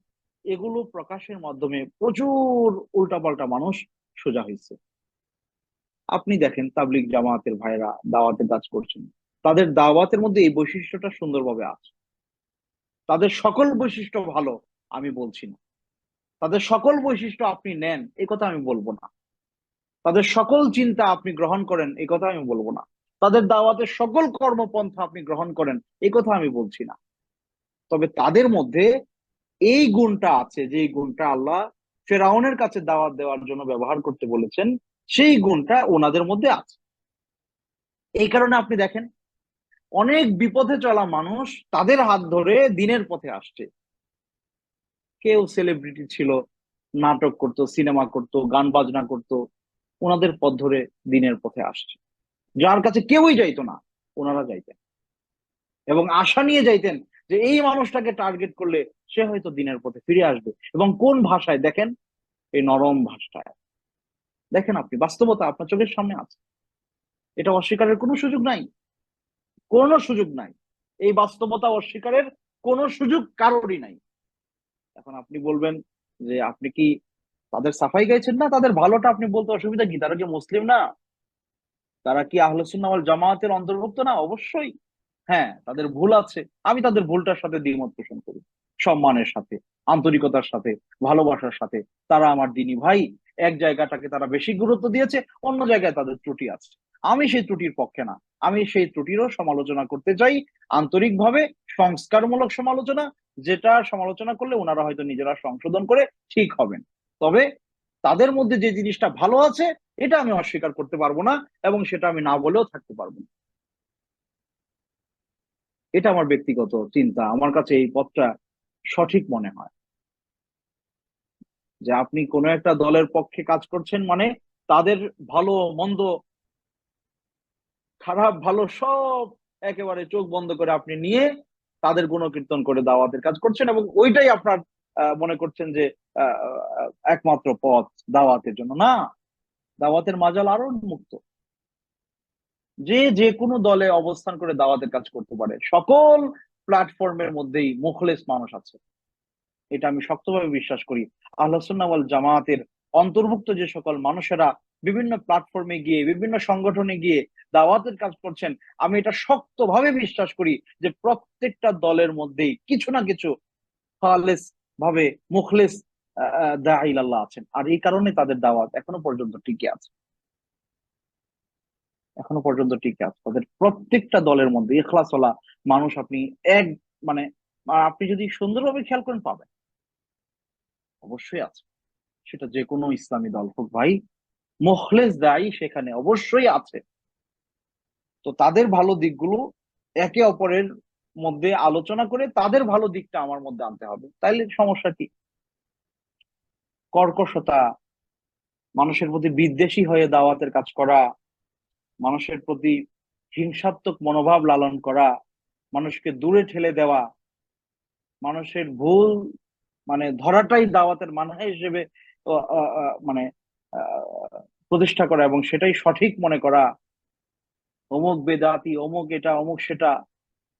এগুলো প্রকাশের মাধ্যমে প্রচুর উল্টাপাল্টা মানুষ সোজা হয়েছে। আপনি দেখেন তাবলিগ জামায়াতের ভাইরা দাওয়াতের কাজ করছেন, তাদের দাওয়াতের মধ্যে এই বৈশিষ্ট্যটা সুন্দরভাবে আছে। তাদের সকল বৈশিষ্ট্য ভালো আমি বলছি না, তাদের সকল বৈশিষ্ট্য আপনি নেন এই কথা আমি বলবো না, তাদের সকল চিন্তা আপনি গ্রহণ করেন এই কথা আমি বলবো না, তাদের দাওয়াতের সকল কর্মপন্থা আপনি গ্রহণ করেন এই কথা আমি বলছি না। তবে তাদের মধ্যে এই গুণটা আছে, যে গুণটা আল্লাহ ফেরাউনের কাছে দাওয়াত দেওয়ার জন্য ব্যবহার করতে বলেছেন, সেই গুণটা ওনাদের মধ্যে আছে। এই কারণে আপনি দেখেন অনেক বিপথে চলা মানুষ তাদের হাত ধরে দিনের পথে আসছে। কেউ সেলিব্রিটি ছিল, নাটক করতো, সিনেমা করতো, গান বাজনা করতো, ওনাদের পথ ধরে দিনের পথে আসছে। যার কাছে কেউই যাইতো না, ওনারা যাইতেন এবং আশা নিয়ে যাইতেন যে এই মানুষটাকে টার্গেট করলে সে হয়তো দিনের পথে ফিরে আসবে। এবং কোন ভাষায়? দেখেন, এই নরম ভাষায়। দেখেন, আপনি বাস্তবতা আপনার চোখের সামনে আছে, এটা অস্বীকারের কোনো সুযোগ নাই, কোনো সুযোগ নাই। এই বাস্তবতা অস্বীকারের কোনো সুযোগ কারোরই নাই। এখন আপনি বলবেন যে আপনি কি তাদের সাফাই গাইছেন না? তাদের ভালোটা আপনি বলতে অসুবিধা কি? তারা কি মুসলিম না? তারা কি আহলে সুন্নাহ ওয়াল জামায়াতের অন্তর্ভুক্ত না? অবশ্যই। হ্যাঁ, তাদের ভুল আছে, আমি তাদের ভুলটার সাথে দ্বিমত পোষণ করি, সম্মানের সাথে, আন্তরিকতার সাথে, ভালোবাসার সাথে। তারা আমার দিনী ভাই, এক জায়গাটাকে তারা বেশি গুরুত্ব দিয়েছে, অন্য জায়গায় তাদের ত্রুটি আছে। আমি সেই ত্রুটির পক্ষে না, আমি সেই ত্রুটিরও সমালোচনা করতে চাই আন্তরিকভাবে, সংস্কারমূলক সমালোচনা, যেটা সমালোচনা করলে ওনারা হয়তো নিজেরা সংশোধন করে ঠিক হবেন। তবে তাদের মধ্যে যে জিনিসটা ভালো আছে এটা আমি অস্বীকার করতে পারবো না, এবং সেটা আমি না বলেও থাকতে পারবো না। এটা আমার ব্যক্তিগত চিন্তা, আমার কাছে এই পথটা সঠিক মনে হয়। যে আপনি কোনো একটা দলের পক্ষে কাজ করছেন মানে তাদের ভালো মন্দ, খারাপ ভালো সব একেবারে চোখ বন্ধ করে আপনি নিয়ে তাদের গুণকীর্তন করে দাওয়াতের কাজ করছেন, এবং ওইটাই আপনার মনে করছেন যে একমাত্র পথ দাওয়াতের জন্য। না, দাওয়াতের মাজাল আরো মুক্ত। যে যে কোনো দলে অবস্থান করে দাওয়াতের কাজ করতে পারে, সকল প্ল্যাটফর্মের মধ্যেই মুখলেস মানুষ আছে, এটা আমি শক্তভাবে বিশ্বাস করি। আহলুস সুন্নাহ ওয়াল জামায়াতের অন্তর্ভুক্ত যে সকল মানুষেরা বিভিন্ন প্ল্যাটফর্মে গিয়ে, বিভিন্ন সংগঠনে গিয়ে দাওয়াতের কাজ করছেন, আমি এটা শক্তভাবে বিশ্বাস করি যে প্রত্যেকটা দলের মধ্যেই কিছু না কিছু খালেস ভাবে মুখলেস দাঈ ইলাল্লাহ আছেন, আর এই কারণে তাদের দাওয়াত এখনো পর্যন্ত টিকে আছে। এখনো পর্যন্ত টিকে আছে তাদের প্রত্যেকটা দলের মধ্যে ইখলাসওয়ালা মানুষ আপনি এক মানে আপনি যদি সুন্দরভাবে খেয়াল করেন পাবেন, অবশ্যই আছে। সেটা যে কোনো ইসলামী দল হোক ভাই, মুখলেস দায়ী সেখানে অবশ্যই আছে। তো তাদের ভালো দিকগুলো একে অপরের মধ্যে আলোচনা করে তাদের ভালো দিকটা আমার মধ্যে আনতে হবে, তাইলে সমস্যা কি? কর্কশতা, মানুষের প্রতি বিদ্বেষী হয়ে দাওয়াতের কাজ করা, মানুষের প্রতি হিংসাত্মক মনোভাব লালন করা, মানুষকে দূরে ঠেলে দেওয়া, মানুষের ভুল ধরাটাই দাওয়াতের মানহা হিসেবে মানে প্রতিষ্ঠা করা এবং সেটাই সঠিক মনে করা, অমুক বেদাতি, অমুক এটা, অমুক সেটা,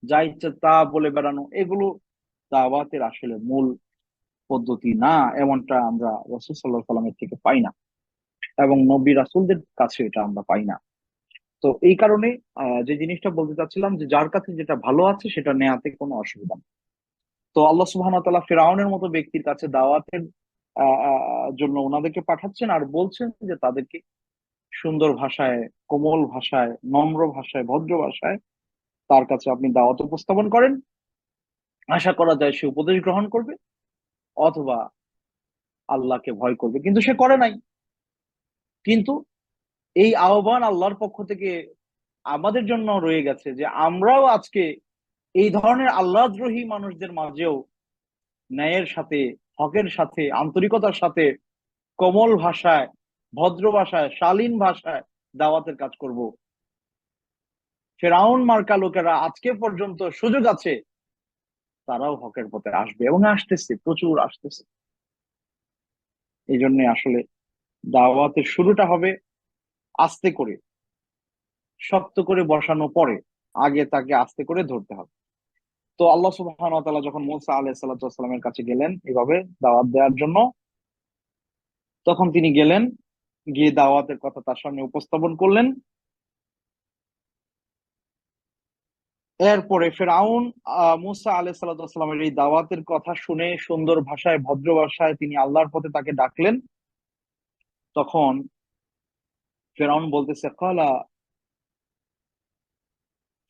যা ইচ্ছে তা বলে বেড়ানো, এগুলো দাওয়াতের আসলে মূল পদ্ধতি না, এমনটা আমরা রাসূল সাল্লাল্লাহু আলাইহি সাল্লামের থেকে পাই না, এবং নবী রাসূলদের কাছে এটা আমরা পাই না। তো এই কারণে যে জিনিসটা বলতে চাচ্ছিলাম, যে যার কাছে যেটা ভালো আছে সেটা নেয়াতে কোনো অসুবিধা নেই। তো আল্লাহ সুবহানাহু ওয়া তাআলা ফিরআউনের মতো ব্যক্তির কাছে দাওয়াতের জন্য ওনাদেরকে পাঠাচ্ছেন, আর বলছেন যে তাদেরকে সুন্দর ভাষায়, কোমল ভাষায়, নম্র ভাষায়, ভদ্র ভাষায় তার কাছে আপনি দাওয়াত উপস্থাপন করেন। আশা করা যায় সে উপদেশ গ্রহণ করবে, অথবা আল্লাহকে ভয় করবে, কিন্তু সে করে নাই। কিন্তু এই আহ্বান আল্লাহর পক্ষ থেকে আমাদের জন্য রয়ে গেছে, যে আমরাও আজকে এই ধরনের আল্লাহদ্রোহী মানুষদের মাঝেও ন্যায়ের সাথে, হকের সাথে, আন্তরিকতার সাথে, কোমল ভাষায়, ভদ্র ভাষায়, শালীন ভাষায় দাওয়াতের কাজ করব। ফেরাউন মার্কা লোকেরা আজকে পর্যন্ত সুযোগ আছে, তারাও হকের পথে আসবে এবং আসতেছে, প্রচুর আসতেছে। এই জন্য আসলে দাওয়াতের শুরুটা হবে আস্তে করে, শক্ত করে বসানো পরে, আগে তাকে আস্তে করে ধরতে হবে। তো আল্লাহ সুবহানাহু ওয়া তাআলা যখন মূসা আলাইহিস সালাতু ওয়াস সালামের কাছে গেলেন এভাবে দাওয়াত দেওয়ার জন্য, তখন তিনি গেলেন, গিয়ে দাওয়াতের কথা তার সামনে উপস্থাপন করলেন। এরপরে ফেরাউন মূসা আলাইহিস সালাতু ওয়াস সালামের এই দাওয়াতের কথা শুনে সুন্দর ভাষায়, ভদ্র ভাষায় তিনি আল্লাহর পথে তাকে ডাকলেন। তখন ফেরাউন বলতেছে, ক্বালা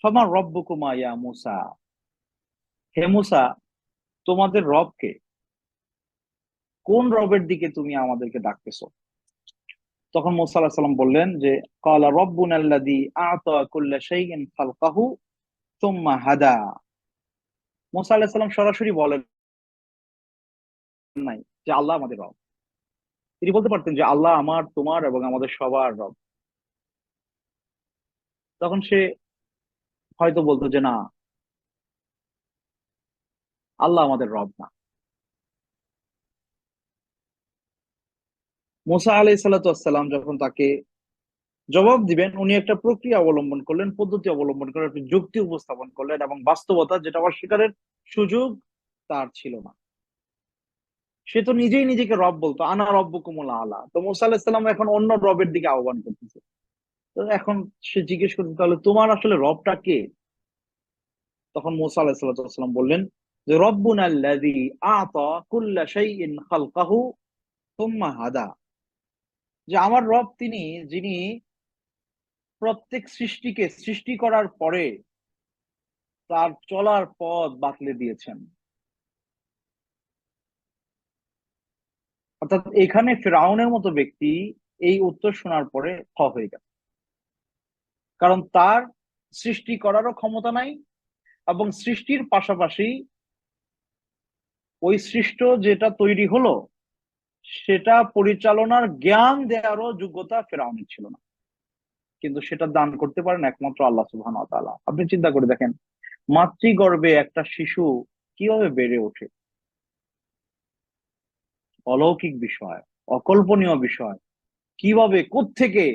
ফামা রব্বুকুমা ইয়া মূসা, হে মূসা, তোমাদের রব কে? কোন রবের দিকে তুমি আমাদেরকে ডাকতেছো? তখন মূসা আলাইহিস সালাম বললেন যে, ক্বালা রব্বুনা আল্লাযী আ'তা কুল্লা শাইইন খালকাহু সুম্মা হাদা। মূসা আলাইহিস সালাম সরাসরি বলেন নাই যে আল্লাহ আমাদের রব। তিনি বলতে পারতেন যে আল্লাহ আমার, তোমার এবং আমাদের সবার রব। তখন সে হয়তো বলতো যে না, আল্লাহ আমাদের রব না। মুসা আলাইহিস সালাতু ওয়াস সালাম যখন তাকে জবাব দিবেন, উনি একটা প্রক্রিয়া অবলম্বন করলেন, পদ্ধতি অবলম্বন করলেন, একটা যুক্তি উপস্থাপন করলেন, এবং বাস্তবতা যেটা অস্বীকারের সুযোগ তার ছিল না। সে তো নিজেই নিজেকে রব বলতো, আনা রব্বুকুমুল আলা। তো মুসা আলাইহিস সালাম এখন অন্য রবের দিকে আহ্বান করতেছে। তো এখন সে জিজ্ঞেস করতে, তাহলে তোমার আসলে রবটা কে? তখন মূসা আলাইহিস সালাম বললেন যে রব্বুনা আল্লাযী আ'তা কুল্লা শাইইন খালকাহু সুম্মা হাদা, যে আমার রব তিনি যিনি প্রত্যেক সৃষ্টিকে সৃষ্টি করার পরে তার চলার পথ বাতলে দিয়েছেন। অর্থাৎ এখানে ফিরআউনের মতো ব্যক্তি এই উত্তর শোনার পরে হয়ে গেল, কারণ তার সৃষ্টি করারও ক্ষমতা নাই এবং সৃষ্টির পাশাপাশি ওই সৃষ্ট যেটা তৈরি হলো সেটা পরিচালনার জ্ঞান দেওয়ারও যোগ্যতা ফিরআউনের ছিল না। কিন্তু সেটা দান করতে পারেন একমাত্র আল্লাহ সুবহানাহু ওয়া তাআলা। আপনি চিন্তা করে দেখেন, মাতৃগর্ভে একটা শিশু কিভাবে বেড়ে ওঠে, অলৌকিক বিষয়, অকল্পনীয় বিষয়। কিভাবে কোত্থেকে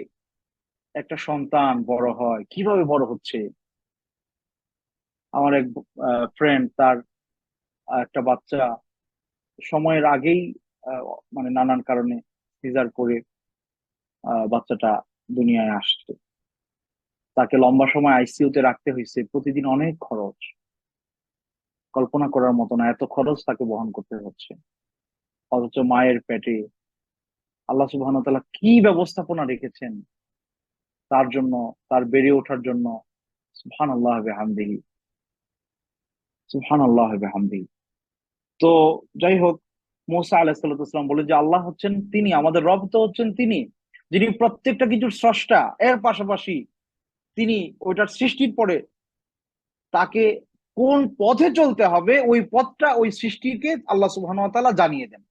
একটা সন্তান বড় হয়, কিভাবে বড় হচ্ছে। আমার এক ফ্রেন্ড, তার একটা বাচ্চা সময়ের আগেই আহ, মানে নানান কারণে সিজার করে বাচ্চাটা দুনিয়ায় আসছে। তাকে লম্বা সময় আইসিইউ তে রাখতে হয়েছে, প্রতিদিন অনেক খরচ, কল্পনা করার মতো না এত খরচ তাকে বহন করতে হচ্ছে। অথচ মায়ের পেটে আল্লাহ সুবহানাহু ওয়া তাআলা কি ব্যবস্থাপনা রেখেছেন তার জন্য, তার বেড়ে ওঠার জন্য। সুবহানাল্লাহ বিহামদিহি, সুবহানাল্লাহ বিহামদিহি। তো যাই হোক, মুসা আলাইহিস সালাম বলে যে আল্লাহ হচ্ছেন তিনি, আমাদের রব তো হচ্ছেন তিনি যিনি প্রত্যেকটা কিছুর স্রষ্টা। এর পাশাপাশি তিনি ওইটার সৃষ্টির পরে তাকে কোন পথে চলতে হবে ওই পথটা ওই সৃষ্টিকে আল্লাহ সুবহানাহু ওয়া তাআলা জানিয়ে দেন।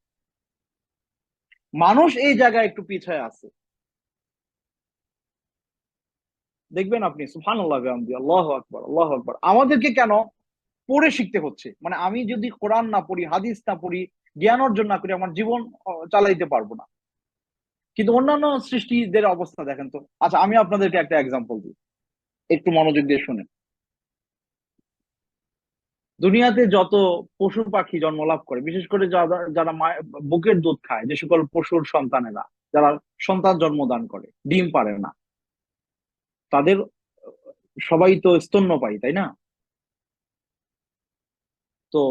মানুষ এই জায়গায় একটু পিছায় আছে, দেখবেন আপনি। সুবহানাল্লাহ বিহামদিহি, আল্লাহু আকবার, আল্লাহু আকবার। আমাদেরকে কেন পড়ে শিখতে হচ্ছে? মানে আমি যদি কোরআন না পড়ি, হাদিস না পড়ি, জ্ঞান অর্জন না করি, আমার জীবন চালাইতে পারবো না। কিন্তু অন্যান্য সৃষ্টিদের অবস্থা দেখেন তো। আচ্ছা, আমি আপনাদেরকে একটা এক্সাম্পল দিই, একটু মনোযোগ দিয়ে শুনেন। দুনিয়াতে যত পশু পাখি জন্ম লাভ করে, বিশেষ করে যারা যারা বুকের দুধ খায়, যে সকল পশুর সন্তানেরা যারা সন্তান জন্মদান করে, ডিম পারে না, তাদের সবাই তো স্তন্যপায়ী, তাই না? তো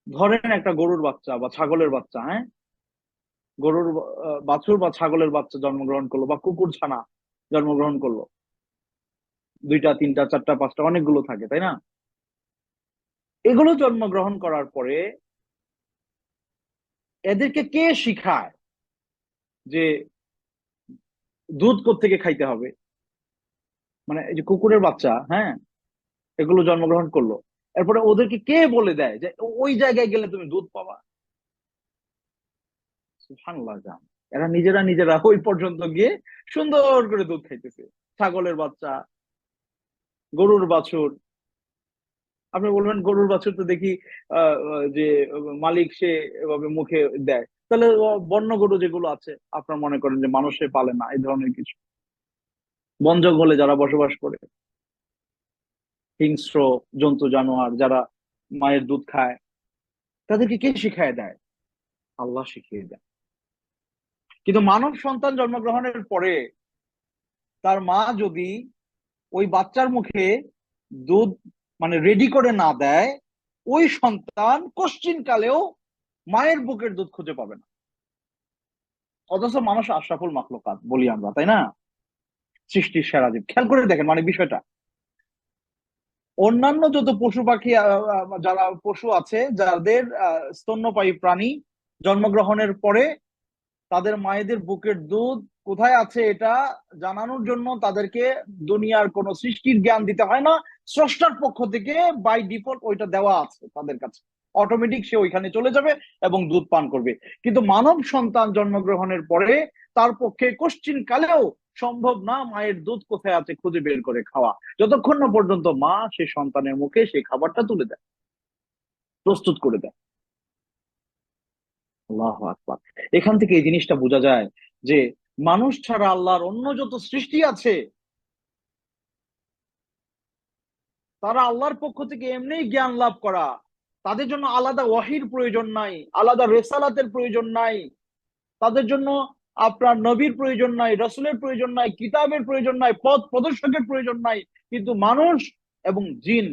ধরেন একটা গরুর বাচ্চা বা ছাগলের বাচ্চা, হ্যাঁ, গরুর বাছুর বা ছাগলের বাচ্চা জন্মগ্রহণ করলো, বা কুকুর ছানা জন্মগ্রহণ করলো, দুইটা তিনটা চারটা পাঁচটা অনেকগুলো থাকে, তাই না? এগুলো জন্মগ্রহণ করার পরে এদেরকে কে শিখায় যে দুধ কোত্থেকে খাইতে হবে? মানে এই যে কুকুরের বাচ্চা, হ্যাঁ, এগুলো জন্মগ্রহণ করলো, এরপরে ওদেরকে কে বলে দেয় যে ওই জায়গায় গেলে তুমি দুধ পাবা? সুবহানাল্লাহ জান। এরা নিজেরা নিজেরা ওই পর্যন্ত গিয়ে সুন্দর করে দুধ খাইতেছে। ছাগলের বাচ্চা, গরুর বাছুর। আপনি বলবেন গরুর বাছুর তো দেখি যে মালিক সে এভাবে মুখে দেয়, তাহলে বন্য গরু যেগুলো আছে আপনার মনে করেন যে মানুষে পালে না, এই ধরনের কিছু বন জঙ্গলে যারা বসবাস করে, হিংস্র জন্তু জানোয়ার যারা মায়ের দুধ খায়, তাদেরকে কে শিখায় দেয়? আল্লাহ শিখিয়ে দেয়। কিন্তু মানব সন্তান জন্মগ্রহণের পরে তার মা যদি ওই বাচ্চার মুখে দুধ মানে রেডি করে না দেয়, ওই সন্তান কশ্চিন কালেও মায়ের বুকের দুধ খুঁজে পাবে না। অথচ মানুষ আশরাফুল মাখলুকাত বলি আমরা, তাই না? সৃষ্টির সেরা জীব। খেয়াল করে দেখেন মানে বিষয়টা। অন্যান্য যত পশু পাখি যারা পশু আছে, যাদের স্তন্যপায়ী প্রাণী, জন্মগ্রহণের পরে তাদের মায়েদের বুকের দুধ কোথায় আছে এটা জানানোর জন্য তাদেরকে দুনিয়ার কোন সৃষ্টির জ্ঞান দিতে হয় না। স্রষ্টার পক্ষ থেকে বাই ডিফল্ট ওইটা দেওয়া আছে তাদের কাছে, অটোমেটিক সে ওইখানে চলে যাবে এবং দুধ পান করবে। কিন্তু মানব সন্তান জন্মগ্রহণের পরে তার পক্ষে কোশ্চিন কালেও সম্ভব না মায়ের দুধ কোথায় আছে খুঁজে বের করে খাওয়া, যতক্ষণ না পর্যন্ত মা সে সন্তানের মুখে সেই খাবারটা তুলে দেয়, প্রস্তুত করে দেয়। আল্লাহু আকবার। এখান থেকে এই জিনিসটা বোঝা যায় যে মানুষ ছাড়া আল্লাহর অন্য যত সৃষ্টি আছে তারা আল্লাহর পক্ষ থেকে এমনিই জ্ঞান লাভ করা। তাদের জন্য আলাদা ওয়াহির প্রয়োজন নাই, আলাদা রেসালাতের প্রয়োজন নাই, তাদের জন্য আপনার নবীর প্রয়োজন নাই, রসুলের প্রয়োজন নাই, কিতাবের প্রয়োজন নাই, পথ প্রদর্শকের প্রয়োজন নাই। কিন্তু মানুষ এবং জিন,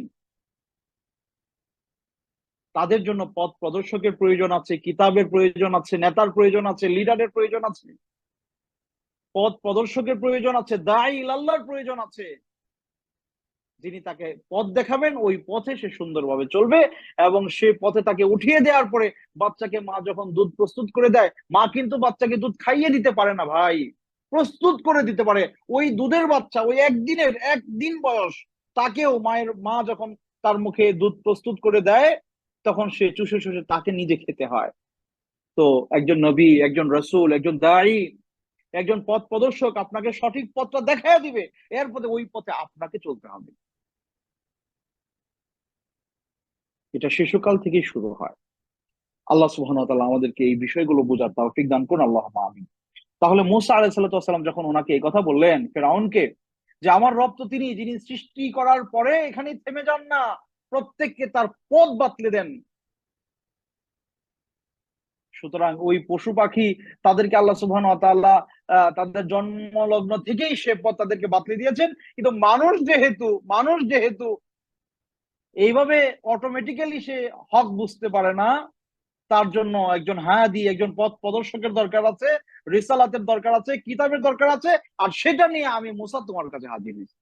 তাদের জন্য পথ প্রদর্শকের প্রয়োজন আছে, কিতাবের প্রয়োজন আছে, নেতার প্রয়োজন আছে, লিডারের প্রয়োজন আছে, পথ প্রদর্শকের প্রয়োজন আছে, দাঈ ইলাল্লাহর প্রয়োজন আছে, যিনি তাকে পথ দেখাবেন, ওই পথে সে সুন্দরভাবে চলবে। এবং সে পথে তাকে উঠিয়ে দেওয়ার পরে বাচ্চাকে মা যখন দুধ প্রস্তুত করে দেয়, মা কিন্তু বাচ্চাকে দুধ খাইয়ে দিতে পারে না ভাই, প্রস্তুত করে দিতে পারে। ওই দুধের বাচ্চা, ওই একদিন বয়স, তাকেও মা যখন তার মুখে দুধ প্রস্তুত করে দেয়, তখন সে চুষে চুষে তাকে নিজে খেতে হয়। তো একজন নবী, একজন রসুল, একজন দায়ী, একজন পথ প্রদর্শক আপনাকে সঠিক পথটা দেখায় দিবে, এরপরে ওই পথে আপনাকে চলতে হবে। এটা শিশুকাল থেকেই শুরু হয়। আল্লাহ সুবহানাহু ওয়া তাআলা আমাদেরকে এই বিষয়গুলো বোঝার তৌফিক দান করুন, আল্লাহুম্মা আমিন। তাহলে মূসা আলাইহিস সালাতু ওয়াস সালাম যখন ওনাকে এই কথা বললেন ফিরআউনকে, যে আমার রব তো তিনি, যিনি সৃষ্টি করার পরে এখানেই থেমে যান না, প্রত্যেককে তার পথ বাতলে দেন। সুতরাং ওই পশু পাখি, তাদেরকে আল্লাহ সুবহানাহু ওয়া তাআলা তাদের জন্মলগ্ন থেকেই সে পথ তাদেরকে বাতলে দিয়েছেন। কিন্তু মানুষ যেহেতু এইভাবে অটোমেটিক্যালি সে হক বুঝতে পারে না, তার জন্য একজন হাদি, একজন পথ প্রদর্শকের দরকার আছে, রিসালাতের দরকার আছে, কিতাবের দরকার আছে। আর সেটা নিয়ে আমি মুসা তোমার কাছে হাজির হয়েছি।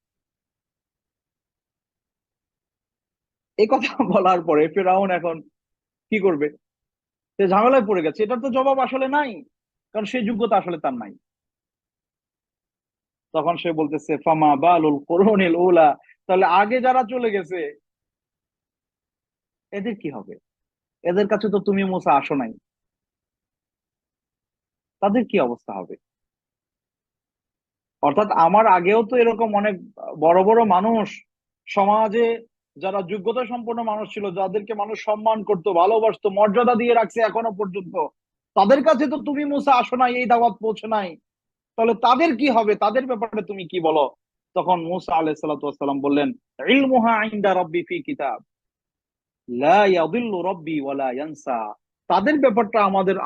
এই কথা বলার পরে ফেরাউন এখন কি করবে? সে ঝামেলায় পড়ে গেছে, এটার তো জবাব আসলে নাই, কারণ সেই যোগ্যতা আসলে তার নাই। তখন সে বলতেছে ফামা বালুল কুরুনিল উলা, তাহলে আগে যারা চলে গেছে এদের কি হবে? এদের কাছে তো তুমি মুসা আসো নাই, তাদের কি অবস্থা হবে? অর্থাৎ আমার আগেও তো এরকম অনেক বড় বড় মানুষ সমাজে, যারা যোগ্যতা সম্পন্ন মানুষ ছিল, যাদেরকে মানুষ সম্মান করতো, ভালোবাসতো, মর্যাদা দিয়ে রাখছে এখনো পর্যন্ত, তাদের কাছে তো তুমি মুসা আসো নাই, এই দাওয়াত পৌঁছে নাই। তাহলে তাদের কি হবে? তাদের ব্যাপারে তুমি কি বলো? তখন মুসা আলাইহিস সালাতু ওয়াস সালাম বললেন, ইলমুহা ইনদা রাব্বি ফি কিতাব লা ইয়াদিল্লু রাব্বি ওয়ালা ইয়ানসা। তাদের ব্যাপারটা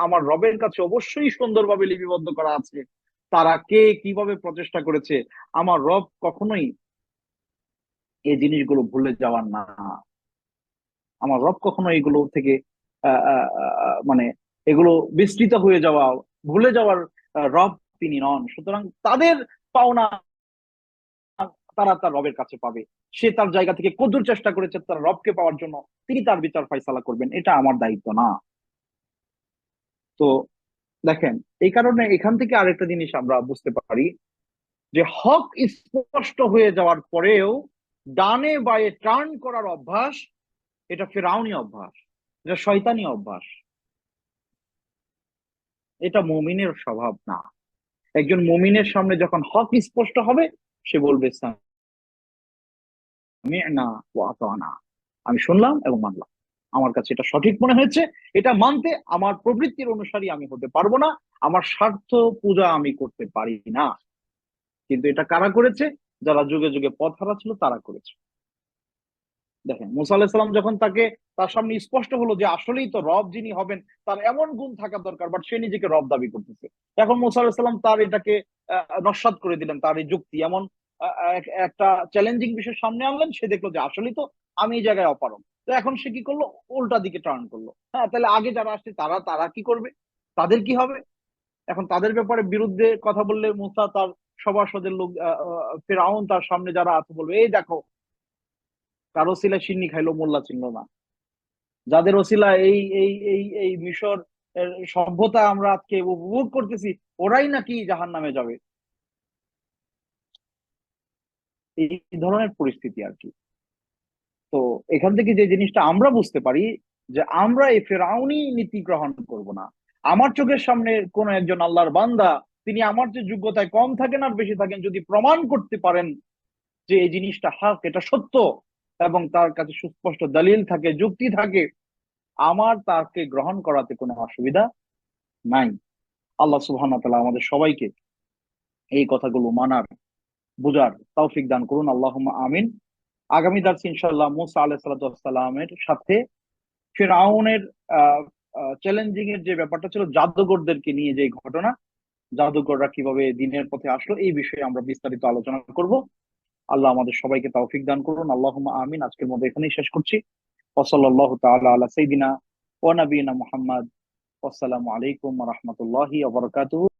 আমার রবের কাছে অবশ্যই সুন্দরভাবে লিপিবদ্ধ করা আছে। তারা কে কিভাবে প্রচেষ্টা করেছে, আমার রব কখনোই এই জিনিসগুলো ভুলে যাওয়ার না। আমার রব কখনো এগুলো থেকে মানে এগুলো বিস্তৃত হয়ে যাওয়া, ভুলে যাওয়ার রব তিনি নন। সুতরাং তাদের পাওনা তারা তার রবের কাছে পাবে। সে তার জায়গা থেকে কতদূর চেষ্টা করেছে তার রবকে পাওয়ার জন্য, তিনি তার বিচার ফাইসালা করবেন, এটা আমার দায়িত্ব না। তো দেখেন, এই কারণে এখান থেকে আরেকটা জিনিস আমরা বুঝতে পারি, যে হক স্পষ্ট হয়ে যাওয়ার পরেও ডানে বায়ে টার্ন করার অভ্যাস, এটা ফেরাউনি অভ্যাস, এটা শয়তানি অভ্যাস, এটা মুমিনের স্বভাব না। একজন মুমিনের সামনে যখন হক স্পষ্ট হবে, সে বলবে সামি'না ওয়া আতানা, আমি শুনলাম এবং মানলাম, আমার কাছে এটা সঠিক মনে হয়েছে, এটা মানতে আমার প্রবৃত্তির অনুসারী আমি হতে পারবো না, আমার স্বার্থ পূজা আমি করতে পারি না। কিন্তু এটা কারা করেছে? যারা যুগে যুগে পথ হারা ছিল তারা করেছে। দেখেন, মুসা আলাহিসাল্লাম যখন তার সামনে স্পষ্ট হলো যে আসলেই তো রব যিনি হবেন তার এমন গুণ থাকা দরকার, বাট সে নিজেকে রব দাবি করতেছে। এখন মুসা আলাহিসাল্লাম তার এটাকে নস্যাৎ করে দিলেন, তার এই যুক্তি এমন একটা চ্যালেঞ্জিং বিষয় সামনে আনলেন। সে দেখলো যে আসলেই তো আমি এই জায়গায় অপারগ। তো এখন সে কি করলো? উল্টা দিকে টার্ন করলো। হ্যাঁ, তাহলে আগে যারা আসছে তারা তারা কি করবে? তাদের কি হবে? এখন তাদের ব্যাপারে বিরুদ্ধে কথা বললে মুসা তার সভাসদের লোক, ফেরাউন তার সামনে যারা আছে বলবে, এই দেখো, কার ওসিলায় সিন্নি খাইলো, মোল্লা চিনলো না। যাদের ওসিলা এই এই এই এই মিশর সভ্যতা আমরা আজকে উপভোগ করতেছি, ওরাই নাকি জাহান্নামে যাবে। এই ধরনের পরিস্থিতি আর কি। তো এখান থেকে যে জিনিসটা আমরা বুঝতে পারি, যে আমরা এই ফেরাউনি নীতি গ্রহণ করব না। আমার চোখের সামনে কোন একজন আল্লাহর বান্দা, তিনি আমার যে যোগ্যতায় কম থাকেন আর বেশি থাকেন, যদি প্রমাণ করতে পারেন যে এই জিনিসটা হক, এটা সত্য, এবং তার কাছে সুস্পষ্ট দলিল থাকে, যুক্তি থাকে, আমার তাকে গ্রহণ করাতে কোনো অসুবিধা নাই। আল্লাহ সুবহানাহু ওয়া তাআলা আমাদের সবাইকে এই কথাগুলো মানার, বুঝার তৌফিক দান করুন, আল্লাহুম্মা আমিন। আগামী দার্সে ইনশাআল্লাহ মুসা আলাইহিস সালাতু ওয়াস সালামের সাথে ফিরআউনের চ্যালেঞ্জিং এর যে ব্যাপারটা ছিল, জাদুঘরদেরকে নিয়ে যে ঘটনা, জাদুঘররা কিভাবে দিনের পথে আসলো, এই বিষয়ে আমরা বিস্তারিত আলোচনা করব। আল্লাহ আমাদের সবাইকে তৌফিক দান করুন। আল্লাহুম্মা আমিন। আজকের মতো এখানেই শেষ করছি। ওয়া সাল্লাল্লাহু তাআলা আলা সাইয়্যিদিনা ওয়া নাবিয়িনা মুহাম্মদ। ওয়াসসালামু আলাইকুম ওয়া রাহমাতুল্লাহি ওয়া বারাকাতুহু।